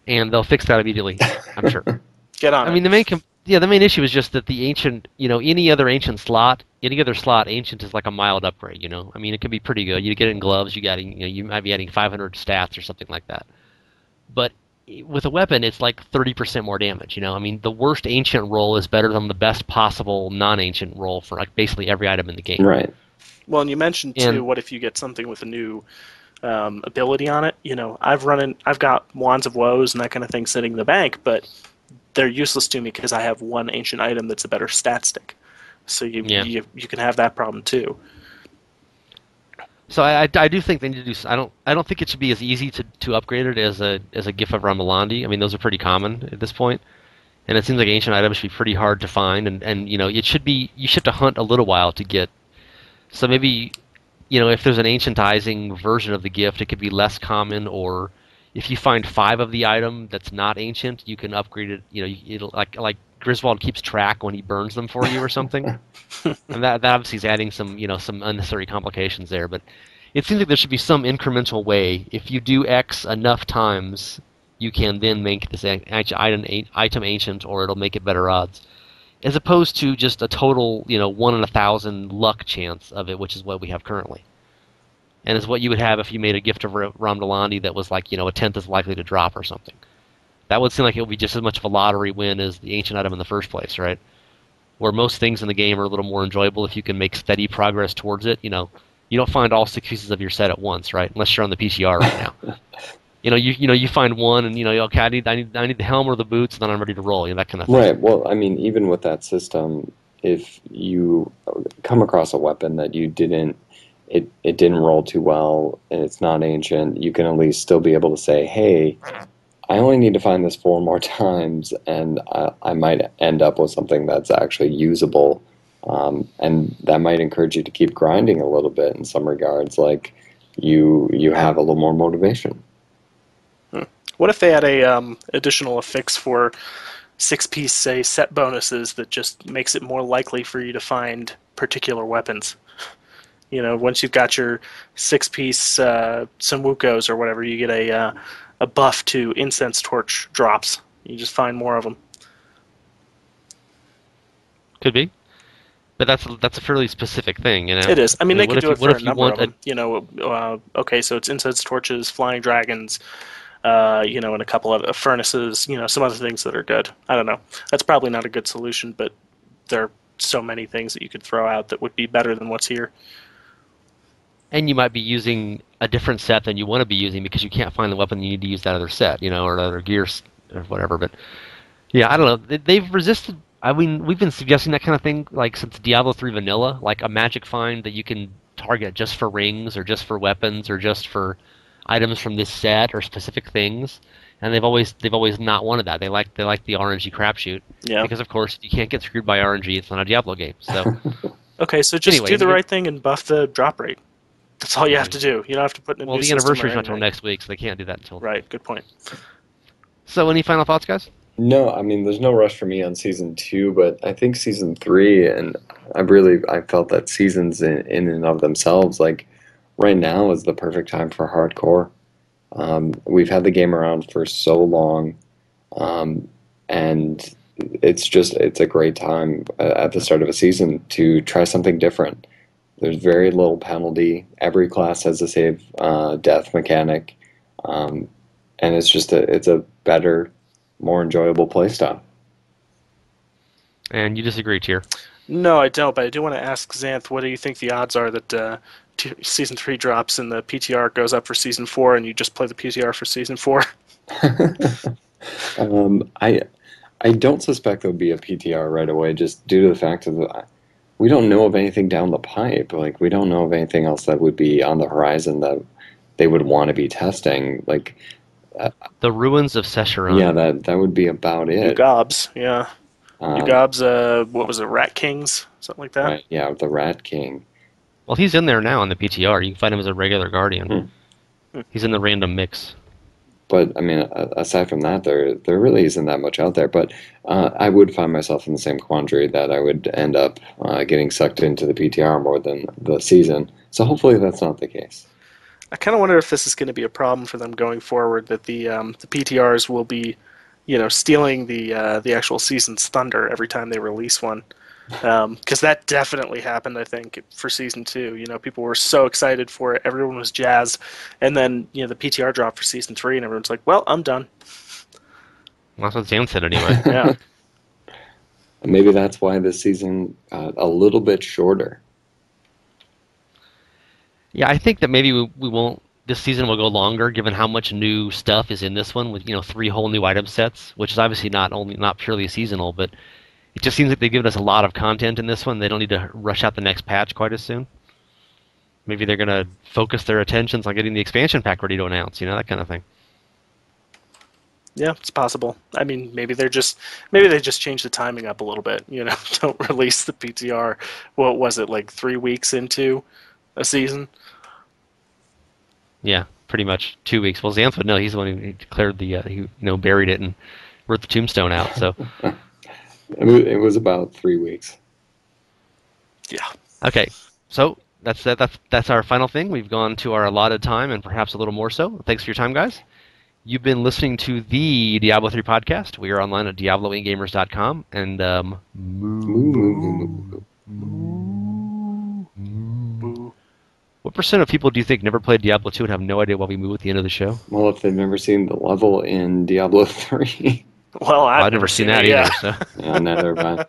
And they'll fix that immediately, I'm sure. Get on it. I mean, the main issue is just that the Ancient, any other slot, Ancient is like a mild upgrade, I mean, it can be pretty good. You get it in gloves, you might be adding 500 stats or something like that. But with a weapon, it's like 30% more damage, I mean, the worst Ancient roll is better than the best possible non-Ancient roll for like basically every item in the game. Right. Well, and you mentioned too, what if you get something with a new ability on it? I've got Wands of Woes and that kind of thing sitting in the bank, but they're useless to me because I have one ancient item that's a better stat stick. So you can have that problem too. So I do think they need to do. I don't think it should be as easy to upgrade it as a GIF of Ramalandi. I mean, those are pretty common at this point. And it seems like ancient items should be pretty hard to find, and it should be you should have to hunt a little while to get. So maybe if there's an ancientizing version of the gift, it could be less common, or if you find 5 of the item that's not ancient, you can upgrade it. It'll like Griswold keeps track when he burns them for you or something, and that obviously is adding some unnecessary complications there. But it seems like there should be some incremental way. If you do X enough times, you can then make this item ancient, or it'll make it better odds, as opposed to just a total 1 in 1,000 luck chance of it, which is what we have currently, and is what you would have if you made a gift of Ramdalandi that was like a tenth as likely to drop or something. That would seem like it would be just as much of a lottery win as the ancient item in the first place, right? Where most things in the game are a little more enjoyable if you can make steady progress towards it. You don't find all 6 pieces of your set at once, right? Unless you're on the PTR right now. You find one, and okay, I need the helm or the boots, and then I'm ready to roll. That kind of thing. Right. Well, I mean, even with that system, if you come across a weapon that you didn't, it didn't roll too well, and it's not ancient, you can at least still be able to say, hey, I only need to find this 4 more times, and I might end up with something that's actually usable, and that might encourage you to keep grinding a little bit in some regards. Like you have a little more motivation. What if they had a additional affix for 6-piece, say, set bonuses that just makes it more likely for you to find particular weapons? Once you've got your 6-piece Samwukos or whatever, you get a buff to incense torch drops. You just find more of them. Could be, but that's a fairly specific thing, It is. I mean, they could do it for a number of them. Okay, so it's incense torches, flying dragons, and a couple of furnaces, some other things that are good. I don't know. That's probably not a good solution, but there are so many things that you could throw out that would be better than what's here. And you might be using a different set than you want to be using because you can't find the weapon you need to use that other set, or other gear or whatever. But yeah, I don't know. They've resisted. I mean, we've been suggesting that kind of thing like since Diablo 3 Vanilla, like a magic find that you can target just for rings or just for weapons or just for items from this set or specific things. And they've always not wanted that. They like the RNG crapshoot. Yeah. Because of course you can't get screwed by RNG. It's not a Diablo game. So. Okay, so just do the right thing and buff the drop rate. That's all you have to do. You don't have to put in a new system. Well, the anniversary's not until next week, so they can't do that until. Right. Good point. So, any final thoughts, guys? No, I mean, there's no rush for me on season 2, but I think season 3, and I felt that seasons in and of themselves, like right now is the perfect time for hardcore. We've had the game around for so long, and it's a great time at the start of a season to try something different. There's very little penalty. Every class has a save death mechanic, and it's a better, more enjoyable playstyle. And you disagree, Tyr? No, I don't. But I do want to ask Xanth, what do you think the odds are that season 3 drops and the PTR goes up for season 4, and you just play the PTR for season 4? I don't suspect there'll be a PTR right away, just due to the fact that we don't know of anything down the pipe. Like, we don't know of anything else that would be on the horizon that they would want to be testing. Like the ruins of Sescheron. Yeah, that would be about it. Ugobs, yeah. Ugobs, what was it, Rat Kings? Something like that? Right, yeah, the Rat King. Well, he's in there now in the PTR. You can find him as a regular Guardian. He's in the random mix. But, I mean, aside from that, there really isn't that much out there. But I would find myself in the same quandary that I would end up getting sucked into the PTR more than the season. So hopefully that's not the case. I kind of wonder if this is going to be a problem for them going forward, that the PTRs will be, stealing the actual season's thunder every time they release one. Because that definitely happened, I think, for season 2. People were so excited for it, everyone was jazzed, and then the PTR dropped for season 3, and everyone's like, "Well, I'm done." Well, that's what Sam said anyway. Yeah. Maybe that's why this season a little bit shorter. Yeah, I think that maybe we won't. This season will go longer, given how much new stuff is in this one, with 3 whole new item sets, which is obviously not purely seasonal, but. It just seems like they've given us a lot of content in this one. They don't need to rush out the next patch quite as soon. Maybe they're going to focus their attentions on getting the expansion pack ready to announce, that kind of thing. Yeah, it's possible. I mean, maybe they just changed the timing up a little bit. Don't release the PTR. What was it, like 3 weeks into a season? Yeah, pretty much 2 weeks. Well, Xanth would know. He's the one who declared he buried it and wrote the tombstone out. So it was about 3 weeks. Yeah. Okay, so that's our final thing. We've gone to our allotted time and perhaps a little more so. Thanks for your time, guys. You've been listening to the Diablo 3 podcast. We are online at diablo8gamers.com. And what percent of people do you think never played Diablo 2 and have no idea why we move at the end of the show? Well, if they've never seen the level in Diablo 3. Well, I've never never seen it, that yeah. either. So. Yeah, neither have I.